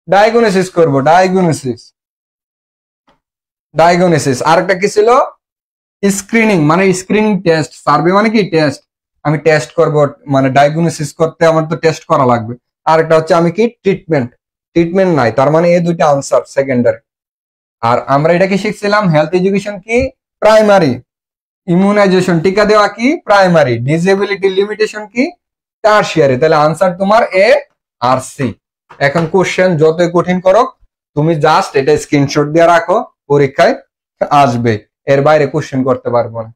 ডায়াগনোসিস করব, ডায়াগনোসিস। আরেকটা কি ছিল? স্ক্রিনিং, মানে স্ক্রিনিং টেস্ট। সার্ভে মানে কি? টেস্ট। আমি টেস্ট করব, মানে ডায়াগনোসিস করতে আমার তো টেস্ট করা লাগবে। আরেকটা হচ্ছে আমি কি? ট্রিটমেন্ট। ট্রিটমেন্ট নাই, তার মানে এই দুইটা আনসার সেকেন্ডারি। আর আমরা এটা কি শিখছিলাম? হেলথ এডুকেশন কি? প্রাইমারি। ইমিউনাইজেশন, টিকা দেওয়া কি? প্রাইমারি। ডিসেবিলিটি লিমিটেশন কি? টারশিয়ারি। তাহলে আনসার তোমার এ আর সি। এখন কোশ্চেন যতই কঠিন করো, তুমি জাস্ট এটা স্ক্রিনশট দিয়ে রাখো, পরীক্ষায় আসবে, এর বাইরে কোশ্চেন করতে পারবো না।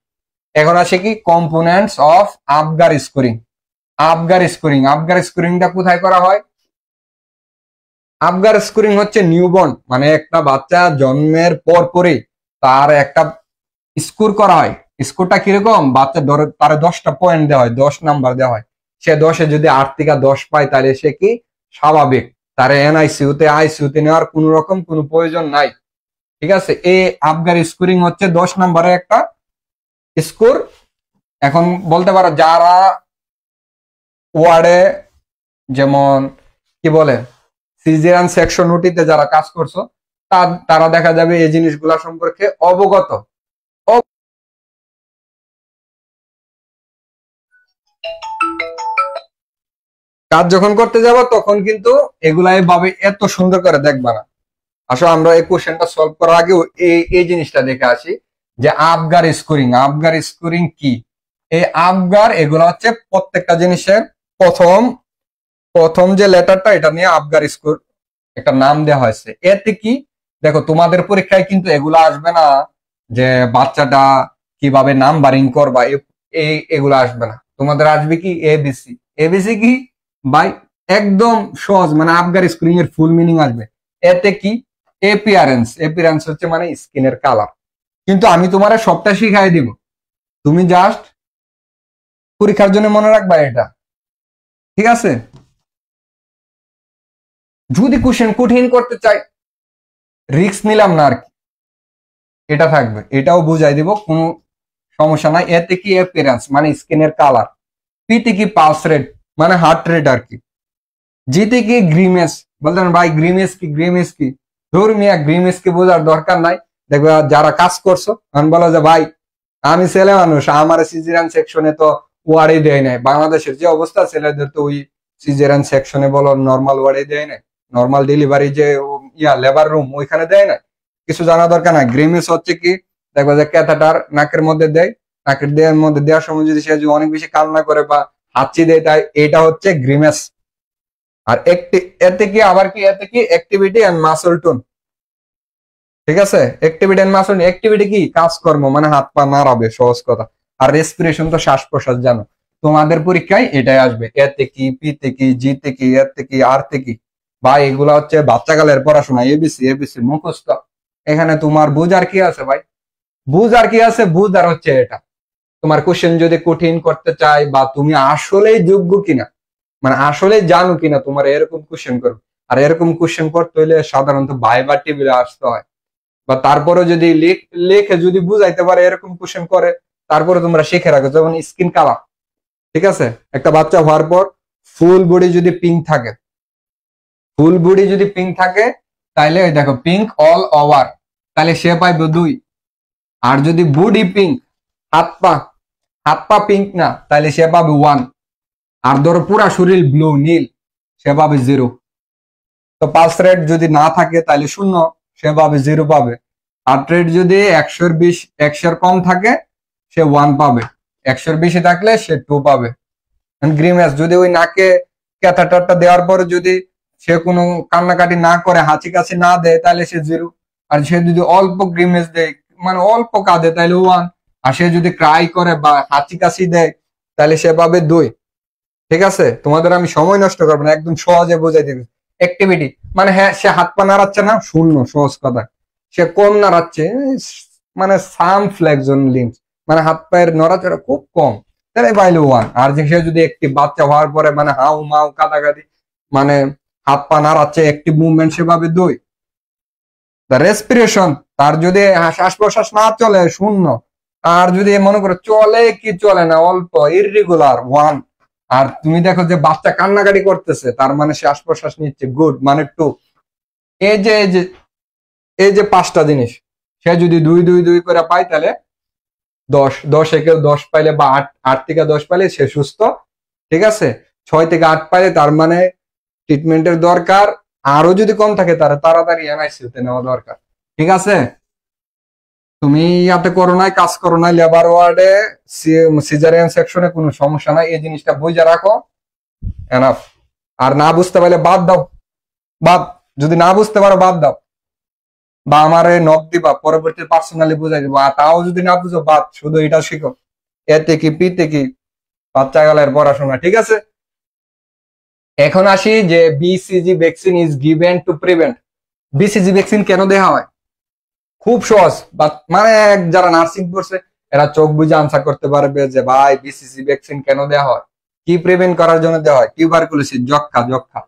এখন আসে কি? Components of Apgar scoring. Apgar স্কোরিংটা কোথায় করা হয়? আবগার স্কোরিং হচ্ছে নিউবর্ন, মানে একটা বাচ্চা জন্মের পর পরই তার একটা স্কোর করা হয়। স্কোরটা কিরকম? বাচ্চা তার 10টা পয়েন্ট দেওয়া হয়, 10 নাম্বার দেওয়া হয়। সে 10-এ যদি 8 থেকে 10 পায়, তাহলে সে কি? স্বাভাবিক। তার এনআইসিউতে আইসিউতে নেওয়ার কোন রকম কোনো প্রয়োজন নাই। ঠিক আছে? এই আবগার স্কোরিং হচ্ছে 10 নাম্বারের একটা স্কোর। এখন বলতে পারো যারা ওয়ার্ডে, যেমন কি বলে, সিজারিয়ান সেকশন ওটিতে যারা কাজ করছো, তারা দেখা যাবে এই জিনিসগুলা সম্পর্কে অবগত। কাজ যখন করতে যাব তখন কিন্তু এগুলাই ভাবে এত সুন্দর করে দেখবা না। আসলে আমরা এই কোশ্চেনটা সলভ করার আগে এই জিনিসটা দেখে আসি যে আবগার স্কোরিং কি। এই আবগার, এগুলো হচ্ছে প্রত্যেকটা জিনিসের প্রথম প্রথম যে লেটারটা, এটা নিয়ে আবগার স্কোর একটা নাম দেওয়া হয়েছে। এতে কি? দেখো তোমাদের পরীক্ষায় কিন্তু এগুলো আসবে না যে বাচ্চাটা কিভাবে নাম্বারিং করবা, এগুলো আসবে না। তোমাদের আসবে কি? এবিসি। এবিসি কি ভাই? একদম সহজ, মানে আবগার স্ক্রিন এর ফুল মিনিং আসবে। এতে কি? এপিয়ারেন্স হচ্ছে মানে স্কিনের কালার। কিন্তু আমি তোমার সবটা শিখাই দিব, তুমি জাস্ট পরীক্ষার জন্য মনে রাখবা এটা। ঠিক আছে? যদি কোশ্চেন কঠিন করতে চাই, রিস্ক নিলাম না আর কি, এটা থাকবে, এটাও বুঝাই দিব, কোনো সমস্যা নাই। এতে কি? অ্যাপিয়ারেন্স মানে স্কিনের কালার। পিতে কি? পালস রেট মানে হার্ট রেট আর কি। জিতে কি? গ্রিমেস। বলতেন ভাই গ্রিমেস কি? ধর্মিয়া গ্রিমেস কি বোঝার দরকার নাই। দেখবে যারা কাজ করছো, আমি বলো যে ভাই আমি ছেলে মানুষ, আমার সিজারিয়ান সেকশনে তো ওয়ার্ডে দেয় নাই। বাংলাদেশের যে অবস্থা, ছেলেদের তো ওই সিজারিয়ান সেকশনে বলো, নর্মাল ওয়ার্ডে দেয় নাই, নর্মাল ডেলিভারি যে লেবার রুম, ওইখানে দেয় না। কিছু জানা দরকার নাই। গ্রিমেস হচ্ছে কি? দেখবা যে ক্যাথাটার নাকের মধ্যে দেয়, নাকের দেওয়ার মধ্যে দেওয়ার সময় যদি সে অনেক বেশি কান্না করে বা হাঁচি দেয়, তাই এটা হচ্ছে গ্রিমেস। আর এতে কি? আবার কি? এতে কি? Activity and muscle tone. ঠিক আছে? অ্যাক্টিভিটি এন্ড মাসল, অ্যাক্টিভিটি কি? কাজকর্ম, মানে হাত পা নাড়াবে, সহজ কথা। আর রেসপিরেশন তো শ্বাস প্রশ্বাস জানো। তোমাদের পরীক্ষায় এটাই আসবে। এতে কি? পিতে কি? জিতে কি? এতে কি? আরতে কি? ভাই এগুলা হচ্ছে বাচ্চাকালের পড়াশোনা, এবিসি মুখস্থ। এখানে তোমার বুঝার কি আছে ভাই? বুঝার হচ্ছে এটা। তোমার কোশ্চেন যদি কঠিন করতে চাই, বা তুমি আসলেই যোগ্য কিনা, মানে আসলে জানো কিনা, তোমার এরকম কোশ্চেন করবে। আর এরকম কোশ্চেন করতে হলে সাধারণত ভাইবা টেবিলে আসতে হয়, বা তারপরে যদি লেখে যদি বুঝাইতে পারে, এরকম কোশ্চেন করে, তারপরে তোমরা শিখে রাখো, যেমন স্কিন কালার। ঠিক আছে, একটা বাচ্চা হওয়ার পর ফুল বডি যদি পিঙ্ক থাকে, ফুল বডি যদি পিঙ্ক থাকে তাহলে ওই দেখো পিঙ্ক অল ওভার, তাহলে সে পাইবে 2। আর যদি বডি পিঙ্ক, হাত পা পিঙ্ক না, তাহলে সে পাবে 1। আর ধরো পুরা শরীর ব্লু নীল, সে পাবে 0। তো পালস রেট যদি না থাকে তাহলে 0, সে পাবে 0 পাবে। হার্ট রেট যদি 100 কম থাকে সে 1 পাবে, 100 থাকলে সে 2 পাবে। গ্রিমেস যদি ওই নাকে ক্যাথাটারটা দেওয়ার পরে যদি সে কোনো কান্নাকাটি না করে, হাঁচি কাশি না দেয়, তাহলে সে 0। আর সে যদি অল্প গ্রিমেস দেয়, মানে অল্প কাঁদে, তাহলে 1। আর সে যদি ক্রাই করে বা হাঁচি কাশি দেয় তাহলে সে পাবে 2। ঠিক আছে, তোমাদের আমি সময় নষ্ট করবো না, একদম সহজে বোঝাই দেবে। অ্যাক্টিভিটি মানে হ্যাঁ সে হাত পা নাড়াচ্ছে না, 0 সহজ কথা। সে কম নাড়াচ্ছে, মানে সাম ফ্লেক্সন লিম্স, মানে হাত পায়ের নড়াচড়া খুব কম, তাহলে পাইলে 1। আর যে সে যদি একটি বাচ্চা হওয়ার পরে মানে হাউ মাউ কাদাকাদি, মানে হাত পা নাড়াচ্ছে, একটি মুভমেন্ট, সে পাবে 2। রেসপিরেশন, তার যদি শ্বাস প্রশ্বাস না চলে 0। আর যদি মনে করো চলে কি চলে না, অল্প ইররেগুলার, 1। আর তুমি দেখো যে বাচ্চা কান্নাকাটি করতেছে, তার মানে শ্বাস প্রশ্বাস নিচ্ছে, গুড, মানে 2। এই যে 5টা জিনিস সে যদি 2 করে পায় তাহলে 10 কেউ 10 পাইলে বা 8 থেকে 10 পাইলে সে সুস্থ। ঠিক আছে, 6 থেকে 8 পাইলে তার মানে ট্রিটমেন্টের দরকার। আরো যদি কম থাকে তারা তাড়াতাড়ি এনআইসিইউতে নেওয়া দরকার। ঠিক আছে, তুমি ইয়াতে করো নাই, কাজ করো নাই, লেবার ওয়ার্ডে সিজারিয়ান সেকশনে কোনো সমস্যা নাই, এই জিনিসটা বুঝে রাখো, এনাফ। আর না বুঝতে পারলে বাদ দাও, বাদ, যদি না বুঝতে পারো বাদ দাও, বা আমারে নক দিবা, পরবর্তী পার্সোনালি বুঝাই দিবা। তাও যদি না বুঝো বাদ, শুধু এটা শিখো, এতে কি পিতে কি, বাচ্চা গেলের পড়াশোনা। ঠিক আছে, এখন আসি যে BCG vaccine is given to prevent. BCG vaccine কেন দেওয়া হয়? খুব সহজ, মানে যারা নার্সিং করছে এরা চোখ বুঝে আনসার করতে পারবে যে ভাই বিসিজি ভ্যাকসিন কেন দেওয়া হয়, কি প্রিভেন্ট করার জন্য দেওয়া হয়। টিউবারকুলোসিস, যক্ষা।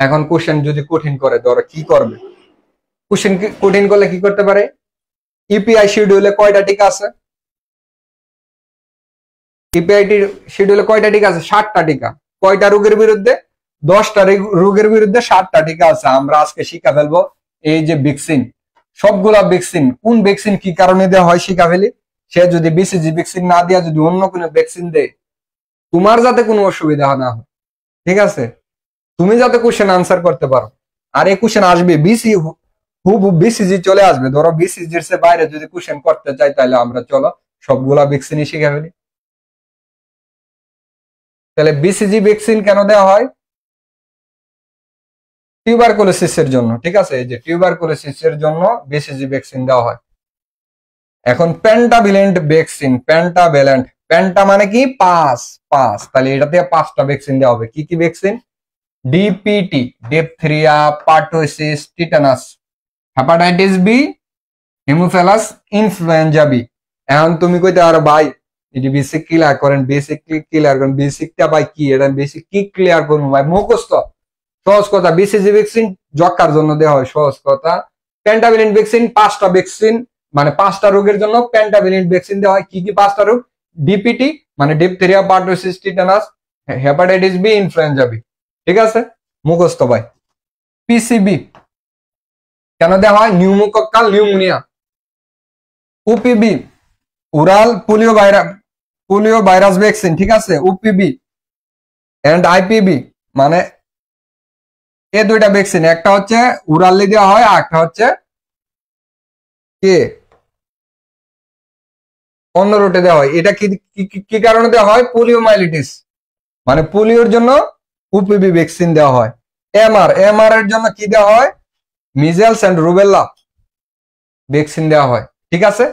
এখন কোশ্চেন যদি কঠিন করে, ধরো কি করবে? কোশ্চেন কঠিন করলে কি করতে পারে? ইপিআই শিডিউলে কয়টা টিকা আছে? ইপিআই শিডিউলে কয়টা টিকা আছে? 60টা টিকা। কয়টা রোগের বিরুদ্ধে? 10টা রোগের বিরুদ্ধে 60টা টিকা আছে। আমরা আজকে শিখা ফেলবো এই যে ভ্যাকসিন, সবগুলা ভ্যাকসিন, কোন ভ্যাকসিন কি কারণে দেওয়া হয় শিখা ফেলি। সে যদি বিসিজি ভ্যাকসিন না দিয়া যদি অন্য কোনো ভ্যাকসিন দেয়, তোমার যাতে কোনো অসুবিধা না হয়। ঠিক আছে, তুমি যাতে কোশ্চেন আনসার করতে পারো। আর এই কোশ্চেন আসবে বিসিজি চলে আসবে। ধরো বিসিজির সে বাইরে যদি কোশ্চেন করতে চাই, তাহলে আমরা চলো সবগুলা ভ্যাকসিনই শিখে ফেলি। তাহলে বিসিজি ভ্যাকসিন কেন দেওয়া হয়? টিউবারকুলোসিসের জন্য। ঠিক আছে, এই যে টিউবারকুলোসিসের জন্য বিসিজি ভ্যাকসিন দেওয়া হয়। এখন পেন্টাভিলেন্ট ভ্যাকসিন, পেন্টা মানে কি? 5, তাহলে এটাতে 5টা ভ্যাকসিন দেওয়া হবে। কি কি vaccine? DPT, diphtheria, pertussis, tetanus, hepatitis B, haemophilus influenza B. এখন তুমি কইতে পারো ভাই এটি বেসিক ক্লিয়ার করেন, বেসিকটা ভাই কি? এটা বেসিক কি ক্লিয়ার করবো ভাই? মুখস্থ। সহজ কথা, বিসিজি ভ্যাকসিন যক্ষার জন্য দেওয়া হয়, সহজ কথা। পেন্টাভিলেন্ট ভ্যাকসিন 5টা ভ্যাকসিন, মানে 5টা রোগের জন্য পেন্টাভিলেন্ট ভ্যাকসিন দেওয়া হয়। কি কি 5টা রোগ? ডিপিটি মানে diphtheria, pertussis, tetanus, hepatitis B, influenza B. ঠিক আছে, মুখস্থ ভাই। পিসিবি কেন দেওয়া হয়? Pneumococcal pneumonia. OPV oral polio virus vaccine. ঠিক আছে, ওপিবি এন্ড আইপিবি মানে এই 2টা ভ্যাকসিন, একটা হচ্ছে ওরালি দেওয়া হয়, আর একটা হচ্ছে কে অন্য রুটে দেওয়া হয়। এটা কি কারণে দেওয়া হয়? পোলিওমাইলিটিস মানে পোলিওর জন্য ওপিবি ভ্যাকসিন দেওয়া হয়। এমআর এর জন্য কি দেওয়া হয়? মিজেলস এন্ড রুবেলা ভ্যাকসিন দেওয়া হয়। ঠিক আছে,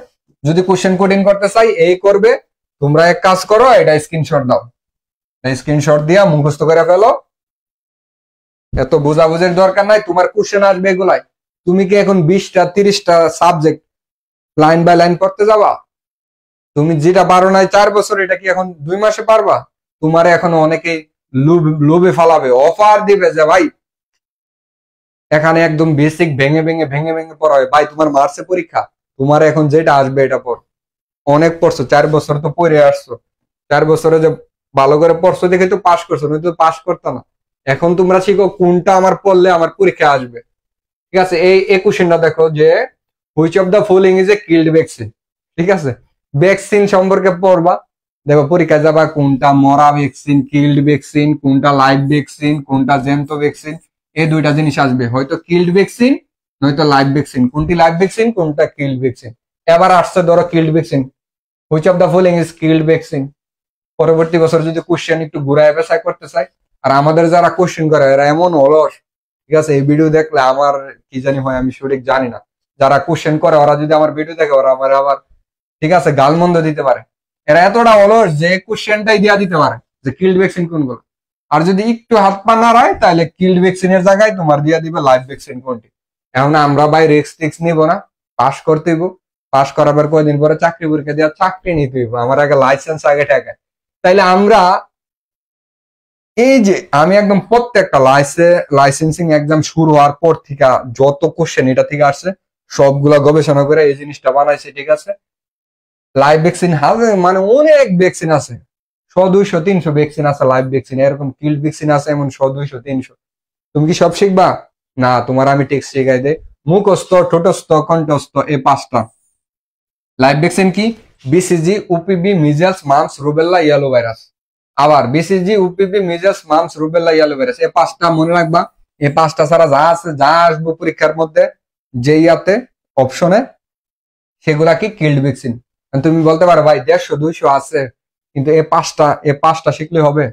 যদি কোশ্চেন কঠিন করতে চাই এই করবে। তোমরা এক কাজ করো, এটা স্ক্রিনশট দাও, স্ক্রিনশট দিয়া মুখস্থ করে ফেলো। এত বোঝাবুঝির দরকার নাই, তোমার কোশ্চেন আসবে এগুলাই। তুমি কি এখন 20টা 30টা সাবজেক্ট লাইন বাই লাইন করতে যাবা? তুমি যেটা পারো নাই 4 বছর, এটা কি এখন 2 মাসে পারবা? তোমার এখন অনেকেই লোভে ফালাবে, অফার দিবে যে ভাই এখানে একদম বেসিক ভেঙে ভেঙে পড়া হয়। ভাই তোমার মার্চে পরীক্ষা, তোমার এখন যেটা আসবে এটা পড়। অনেক পড়ছো, 4 বছর তো পড়ে আসছো, 4 বছরে যে ভালো করে পড়ছো দেখে তো পাস করছো, নয়তো পাস করতো না। এখন তোমরা শিখো কোনটা আমার পড়লে আমার পরীক্ষা আসবে। ঠিক আছে, এই কোশ্চেনটা দেখো যে which of the following is a killed vaccine. ঠিক আছে, ভ্যাকসিন সম্পর্কে পড়বা, দেখো পরীক্ষা যাবা কোনটা মরা ভ্যাকসিন, কিল্ড ভ্যাকসিন, কোনটা লাইভ ভ্যাকসিন, কোনটা জ্যান্ত ভ্যাকসিন। এই দুইটা জিনিস আসবে, হয়তো কিল্ড ভ্যাকসিন নয়তো লাইভ ভ্যাকসিন। কোনটি লাইভ ভ্যাকসিন, কোনটা কিল্ড ভ্যাকসিন। এবার আসছে ধরো killed vaccine, which of the following is killed vaccine. পরবর্তী বছর যদি কোশ্চেন একটু ঘুরায় পেশায় করতে চাই, আর আমাদের যারা কোশ্চেন করে এরা এমন অলস, ঠিক আছে, এই ভিডিও দেখলে আমার কি জানি হয়, আমি সঠিক জানি না। যারা কোশ্চেন করে ওরা যদি আমার ভিডিও দেখে ওরা আমার আবার, ঠিক আছে, গালমন্দ দিতে পারে। এরা এতটা অলস যে কোশ্চেনটাই দিয়া দিতে পারে যে কিল্ড ভ্যাকসিন কোনগুলো। আর যদি একটু হাত পা নাড়ায় তাহলে কিল্ড ভ্যাকসিনের জায়গায় তোমার দিয়া দিবে লাইভ ভ্যাকসিন কোনটি। এখন আমরা ভাই রিস্ক টিক্স নিব না, পাস করতে হইব। পাস করাবার কয়দিন পরে চাকরি পরীক্ষা দেওয়া, চাকরি নিতে হইব, আমার আগে লাইসেন্স আগে টাকা। তাইলে আমরা এই যে আমি একদম প্রত্যেকটা লাইসেন্সিং এক্সাম শুরু হওয়ার পর থেকে যত কোশ্চেন এটা থেকে আসছে সবগুলা গবেষণা করে এই জিনিসটা বানাইছে। ঠিক আছে, লাইভ ভ্যাকসিন হবে মানে অনেক ভ্যাকসিন আছে, 100, 200, 300 ভ্যাকসিন আছে লাইভ ভ্যাকসিন, এরকম কিল্ড ভ্যাকসিন আছে এমন 100, 200, 300। তুমি কি সব শিখবা? না, তোমার আমি টেক্সট শিখাই দেয়, মুখস্থ, ঠোঁটস্থ, কণ্ঠস্থ, এই 5টা। লাইভ ভ্যাকসিন কি? BCG, OPV, measles, mumps, rubella, yellow virus. আবার BCG, OPV, measles, mumps, rubella, yellow virus, এই 5টা মনে রাখবা। এই 5টা ছাড়া যা আছে, যা আসবো পরীক্ষার মধ্যে যে ইয়াতে অপশনে, সেগুলা কি কিল্ড ভ্যাকসিন। তুমি বলতে পারো ভাই 150, 200 আছে, কিন্তু এই পাঁচটা শিখলে হবে?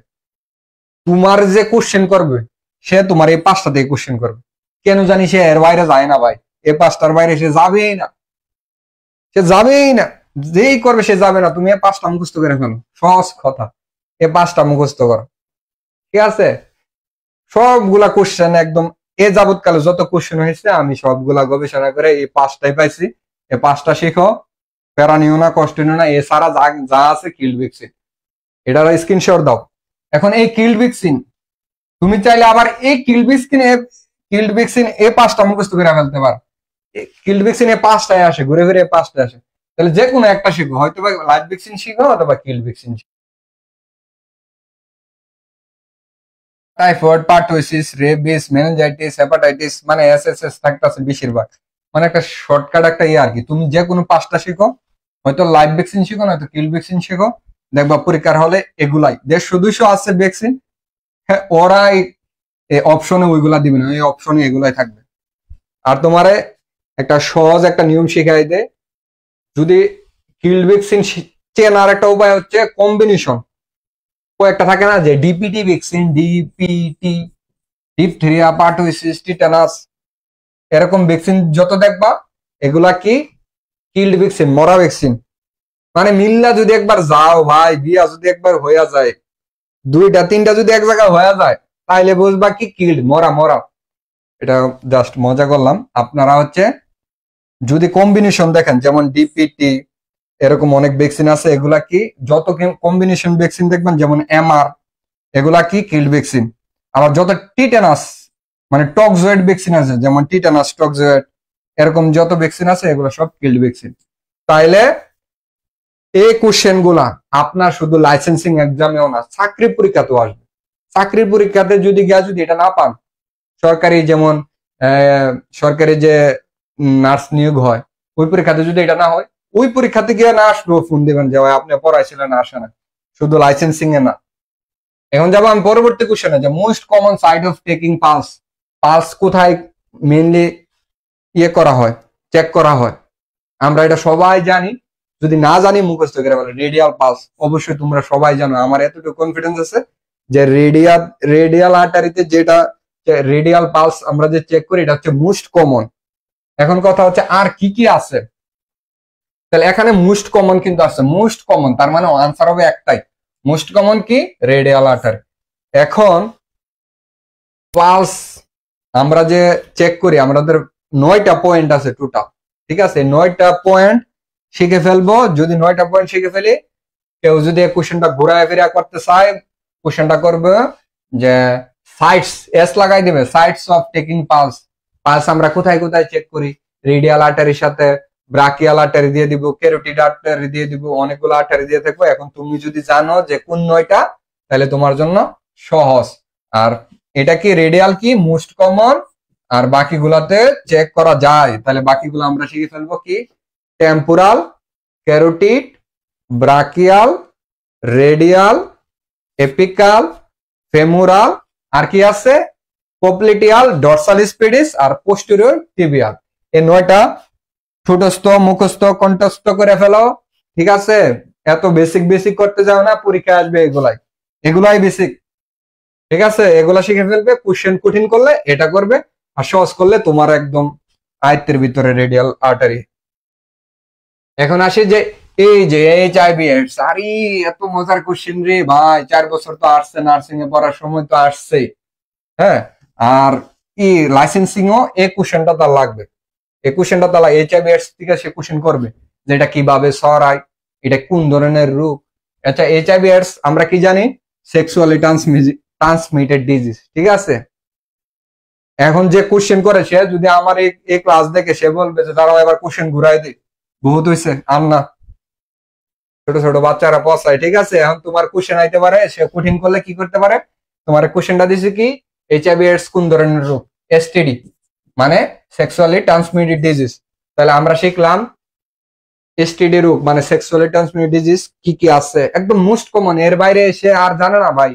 তোমার যে কোশ্চেন করবে সে তোমার এই 5টা থেকে কোশ্চেন করবে, কেন জানি সে এর বাইরে যায় না ভাই, এই 5টার বাইরে সে যাবেই না, সে যাবেই না। যেই করবে সে যাবে না, তুমি এই 5টা মুখস্থ করে ফেলো, সহজ কথা, এই 5টা মুখস্থ করো। ঠিক আছে, সবগুলা কোশ্চেন একদম এ যাবৎকালে যত কোশ্চেন হয়েছে আমি সবগুলা গবেষণা করে এই 5টাই পাইছি। এই 5টা শিখো, প্যারা নিও না, কষ্ট নিও না, এছাড়া যা আছে কিল্ড ভ্যাকসিন, এটার স্ক্রিনশট দাও। এখন এই কিল্ড ভ্যাকসিন তুমি চাইলে আবার এই কিল্ড ভ্যাকসিন এই 5টা মুখস্থ করে ফেলতে পারো। কিল্ড ভ্যাকসিন এই 5টায় আসে, ঘুরে ঘুরে 5টায় আসে। তাহলে যে কোনো একটা শিখো, হয়তো বা লাইভ ভ্যাকসিন শিখো অথবা কিল্ড ভ্যাকসিন শিখো। Typhoid, pertussis, rabies, meningitis, hepatitis, মানে এসএসএস থাকতেছে বেশিরভাগ, মানে একটা শর্টকাট একটা ইয়ে আর কি। তুমি যে কোনো 5টা শিখো, হয়তো লাইভ ভ্যাকসিন শিখো নয়তো কিল ভ্যাকসিন শিখো, দেখবা পরীক্ষার হলে এগুলাই 150, 200 আছে ভ্যাকসিন, হ্যাঁ ওরা এই অপশনে ওইগুলা দিবে না, এই অপশনে এগুলাই থাকবে। আর তোমারে একটা সহজ একটা নিয়ম শিখাই দে, যদি কিল ভ্যাকসিন চেনার একটা উপায় হচ্ছে কম্বিনেশন। কয়েকটা থাকে না যে DPT vaccine, DPT, diphtheria, pertussis, tetanus, এরকম ভ্যাকসিন যত দেখবা এগুলা কি কিল্ড ভ্যাকসিন, মরা ভ্যাকসিন। মানে মিল্লা যদি একবার যাও ভাই, বিয়া যদি একবার হইয়া যায়, 2টা 3টা যদি এক জায়গায় হয়ে যায়, তাইলে বুঝবা কি কিল্ড, মরা মরা। এটা জাস্ট মজা করলাম। আপনারা হচ্ছে যদি কম্বিনেশন দেখেন, যেমন ডিপিটি, এরকম অনেক ভ্যাকসিন আছে, এগুলা কি যত কম্বিনেশন ভ্যাকসিন দেখবেন, যেমন এমআর, এগুলা কি কিল্ড ভ্যাকসিন। আবার যত টিটানাস মানে টক্সোয়েড ভ্যাকসিন আছে, যেমন টিটানাস, টক্সোয়েড, এরকম যত ভ্যাকসিন আছে এগুলো সব কিল্ড ভ্যাকসিন। তাইলে এই কোশ্চেন গুলা আপনার শুধু লাইসেন্সিং এক্সামেও না, চাকরি পরীক্ষাতেও আসবে। চাকরির পরীক্ষাতে যদি এটা না পান, সরকারি যেমন সরকারি যে নার্স নিয়োগ হয়, ওই পরীক্ষাতে যদি এটা না হয়, ওই পরীক্ষাতে গিয়ে না আসলেও ফোন দিবেন যে ভাই আপনি পড়াইছিলেন, আসে না, শুধু লাইসেন্সিং এ না। এখন যাবো আমি পরবর্তী কোশ্চেনে, যে most common side of taking pulse. Pulse কোথায় মেইনলি করা হয়, চেক করা হয়? আমরা এটা সবাই জানি, যদি না জানি মুখস্থ করে বলে রেডিয়াল পালস। অবশ্যই তোমরা সবাই জানো, আমার এতটুকু কনফিডেন্স আছে যে রেডিয়াল আর্টারিতে যেটা রেডিয়াল পালস আমরা যে চেক করি এটা হচ্ছে মোস্ট কমন। এখন কথা হচ্ছে আর কি কি আছে, তাহলে এখানে মোস্ট কমন কিন্তু আছে, মোস্ট কমন তার মানে আনসার হবে একটাই, মোস্ট কমন কি, রেডিয়াল আর্টারি। এখন পালস আমরা যে চেক করি, আমাদের 9টা পয়েন্ট আছে টোটাল। ঠিক আছে, 9টা পয়েন্ট শিখে ফেলবো। যদি 9টা পয়েন্ট শিখে ফেলি, কেউ যদি কোশ্চেনটা ঘুরায় ফিরা করতে চায়, কোশ্চেনটা করবে যে সাইটস, এস লাগাই দেবে, sites of taking pulse. Pulse আমরা কোথায় কোথায় চেক করি, রেডিয়াল আর্টারির সাথে ব্রাকিয়াল আর্টারি দিয়ে দিব, ক্যারোটিড আর্টারি দিয়ে দিব, অনেকগুলো আর্টারি দিয়ে থাকবো। এখন তুমি যদি জানো যে কোন 9টা, তাহলে তোমার জন্য সহজ। আর এটা কি রেডিয়াল কি মোস্ট কমন, আর বাকিগুলাতে চেক করা যায়, তাহলে বাকিগুলো আমরা শিখে ফেলবো কি temporal, carotid, brachial, radial, apical, femoral, আর কি আছে পপ্লিটিয়াল, ডরসালিস পেডিস আর পোস্টেরিয়র টিবিয়াল। এই 9টা ছোটস্থ মুখস্থ কণ্ঠস্থ করে ফেলো, ঠিক আছে? এত বেসিক বেসিক করতে যাও না, পরীক্ষা আসবে এগুলাই বেসিক, ঠিক আছে? এগুলা শিখে ফেলবে, কোশ্চেন কঠিন করলে এটা করবে, আর সহজ করলে তোমার একদম আয়ত্তের ভিতরে রেডিয়াল আর্টারি। এখন আসি যে এই যে HIV AIDS, আরে এত মজার কোশ্চেন রে ভাই, 4 বছর তো আসছে, নার্সিং এ পড়ার সময় তো আসছে, হ্যাঁ। আর কি লাইসেন্সিং ও এই কোশ্চেনটা তার লাগবে, এই কোশ্চেনটা তারা HIV AIDS থেকে সে কোশ্চেন করবে যে এটা কিভাবে ছড়ায়, এটা কোন ধরনের রোগ। আচ্ছা, HIV AIDS আমরা কি জানি, সেক্সুয়ালি ট্রান্সমিটেড ডিজিজ, ঠিক আছে? এখন যে কোশ্চেন করে সে যদি আমার এই ক্লাস দেখে সে বলবে যে দাঁড়াও এবার কোশ্চেন ঘুরাই দিই, বহুত হয়েছে আর না, ছোট ছোট বাচ্চারা পচায়, ঠিক আছে? এখন তোমার কোশ্চেন আইতে পারে, সে কঠিন করলে কি করতে পারে, তোমার কোশ্চেনটা দিছে কি HIV AIDS কোন ধরনের রোগ, STD মানে সেক্সুয়ালি ট্রান্সমিটেড ডিজিজ। তাহলে আমরা শিখলাম STD রোগ মানে সেক্সুয়ালি ট্রান্সমিটেড ডিজিজ কি কি আছে, একদম মোস্ট কমন, এর বাইরে সে আর জানে না ভাই,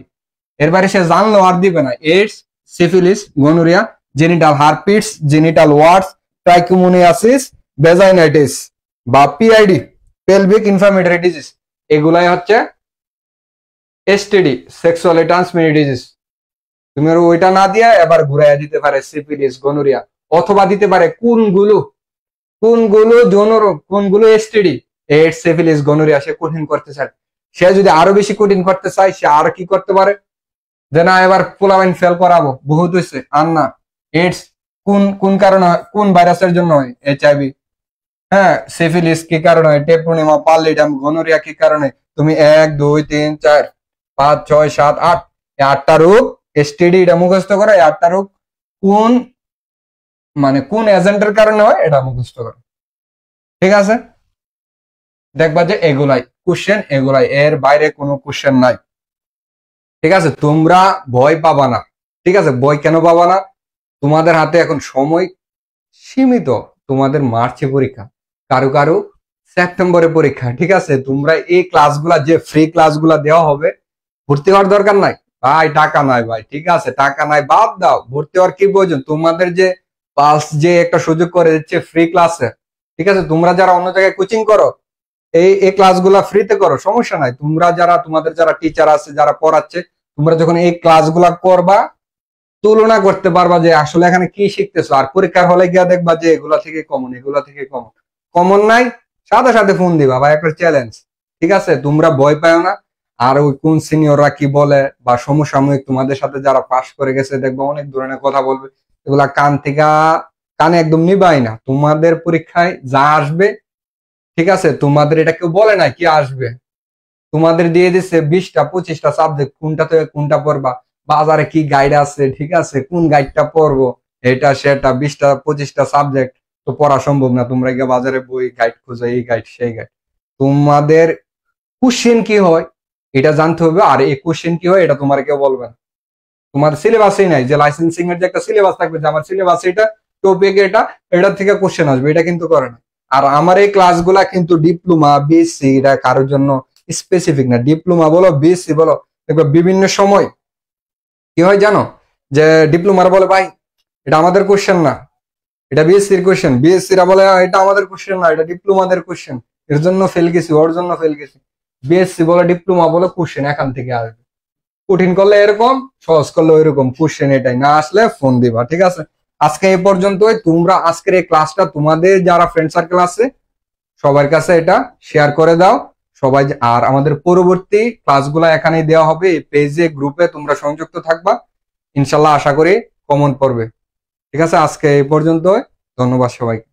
এর বাইরে সে জানলেও আর দিবে না। AIDS, syphilis, gonorrhea, genital herpes, genital warts, trichomoniasis, vaginitis বা PID, পেলভিক ইনফ্লামেটরি ডিজিজ, এগুলাই হচ্ছে STD, সেক্সুয়ালি ট্রান্সমিটেড ডিজিজ। তুমি ওইটা না দিয়ে এবার ঘুরাইয়া দিতে পারে সিফিলিস, গনোরিয়া, অথবা দিতে পারে কোনগুলো যৌনরোগ, কোনগুলো STD, এইডস, সিফিলিস, গনোরিয়া। সে কঠিন করতে চায়, সে যদি আরো বেশি কঠিন করতে চায় সে আর কি করতে পারে, যে না এবার পোলাপাইন ফেল করাবো, বহুত হয়েছে আর না। এইডস কোন কোন কারণে হয়, কোন ভাইরাসের জন্য হয়, HIV, হ্যাঁ। সিফিলিস কি কারণে হয়, টেপোনিমা পাল্লিডাম, গনোরিয়া কি কারণে, তুমি 1 2 3 4 5 6 7 8 এই 8টা রোগ STD এটা মুখস্থ করো, এই 8টা রোগ কোন মানে কোন এজেন্টের কারণে হয় এটা মুখস্থ করো, ঠিক আছে? দেখবা যে এগুলাই কোশ্চেন, এগুলাই, এর বাইরে কোনো কোশ্চেন নাই, ঠিক আছে? তোমরা ভয় পাবা না, ঠিক আছে? ভয় কেন পাবা না, তোমাদের হাতে এখন সময় সীমিত, তোমাদের মার্চে পরীক্ষা, কারো কারো সেপ্টেম্বরে পরীক্ষা, ঠিক আছে? তোমরা এই ক্লাসগুলা যে ফ্রি ক্লাসগুলা দেওয়া হবে, ভর্তি হওয়ার দরকার নাই ভাই, টাকা নাই ভাই, ঠিক আছে? টাকা নাই বাদ দাও, ভর্তি হওয়ার কি প্রয়োজন, তোমাদের যে পালস যে একটা সুযোগ করে দিচ্ছে ফ্রি ক্লাসে, ঠিক আছে? তোমরা যারা অন্য জায়গায় কোচিং করো, এই ক্লাসগুলা ফ্রিতে করো, সমস্যা নাই। তোমরা যারা তোমাদের যারা টিচার আছে যারা পড়াচ্ছে, তোমরা যখন এই ক্লাসগুলা করবা তুলনা করতে পারবা যে আসলে এখানে কি শিখতেছো, আর পরীক্ষার হলে গিয়া দেখবা যে এগুলা থেকে কমন, এগুলা থেকে কমন, কমন নাই, সাথে সাথে ফোন দিবা বা একটা চ্যালেঞ্জ, ঠিক আছে? তোমরা ভয় পাও না। আর ওই কোন সিনিয়ররা কি বলে বা সমসাময়িক তোমাদের সাথে যারা পাশ করে গেছে দেখবা অনেক ধরনের কথা বলবে, এগুলা কানে একদম নিবাই না। তোমাদের পরীক্ষায় যা আসবে, ঠিক আছে, তোমাদের এটা কেউ বলে না কি আসবে, তোমাদের দিয়ে দিচ্ছে 20টা 25টা সাবজেক্ট, কোনটা থেকে কোনটা পড়বা, বাজারে কি গাইড আছে, ঠিক আছে, কোন গাইডটা পড়বো, এটা সেটা 20টা 25টা সাবজেক্ট তো পড়া সম্ভব না। তোমরা গিয়ে বাজারে বই গাইড খুঁজো, এই গাইড সেই গাইড। তোমাদের কোশ্চেন কি হয় এটা জানতে হবে, আর এই কোশ্চেন কি হয় এটা তোমার কেউ বলবে না। তোমার সিলেবাসই নাই যে লাইসেন্সিং এর যে একটা সিলেবাস থাকবে যে আমার সিলেবাস এটা, টপিক এটা থেকে কোশ্চেন আসবে, এটা কিন্তু করে না। আর আমার এই ক্লাসগুলা কিন্তু ডিপ্লোমা, BSc এটা কারোর জন্য স্পেসিফিক না। ডিপ্লোমা বলো, BSc বলো, দেখবে বিভিন্ন সময় কি হয় জানো, যে ডিপ্লোমার বলে ভাই এটা আমাদের কোশ্চেন না, এটা BSc-র কোশ্চেন, BSc-রা বলে এটা আমাদের কোশ্চেন না, এটা ডিপ্লোমাদের কোশ্চেন, এর জন্য ফেল গেছি, ওর জন্য ফেল গেছি। BSc বলে, ডিপ্লোমা বলে, কোশ্চেন এখান থেকে আসবে, কঠিন করলে এরকম, সহজ করলে ওইরকম, কোশ্চেন এটাই, না আসলে ফোন দিবা, ঠিক আছে? আজকে এই পর্যন্তই। তোমরা আজকের এই ক্লাসটা তোমাদের যারা ফ্রেন্ড সার্কেল আছে সবার কাছে এটা শেয়ার করে দাও সবাই। আর আমাদের পরবর্তী ক্লাসগুলো এখানেই দেওয়া হবে, এই পেজে গ্রুপে তোমরা সংযুক্ত থাকবা, ইনশাল্লাহ আশা করি কমন পড়বে, ঠিক আছে? আজকে এই পর্যন্তই, ধন্যবাদ সবাইকে।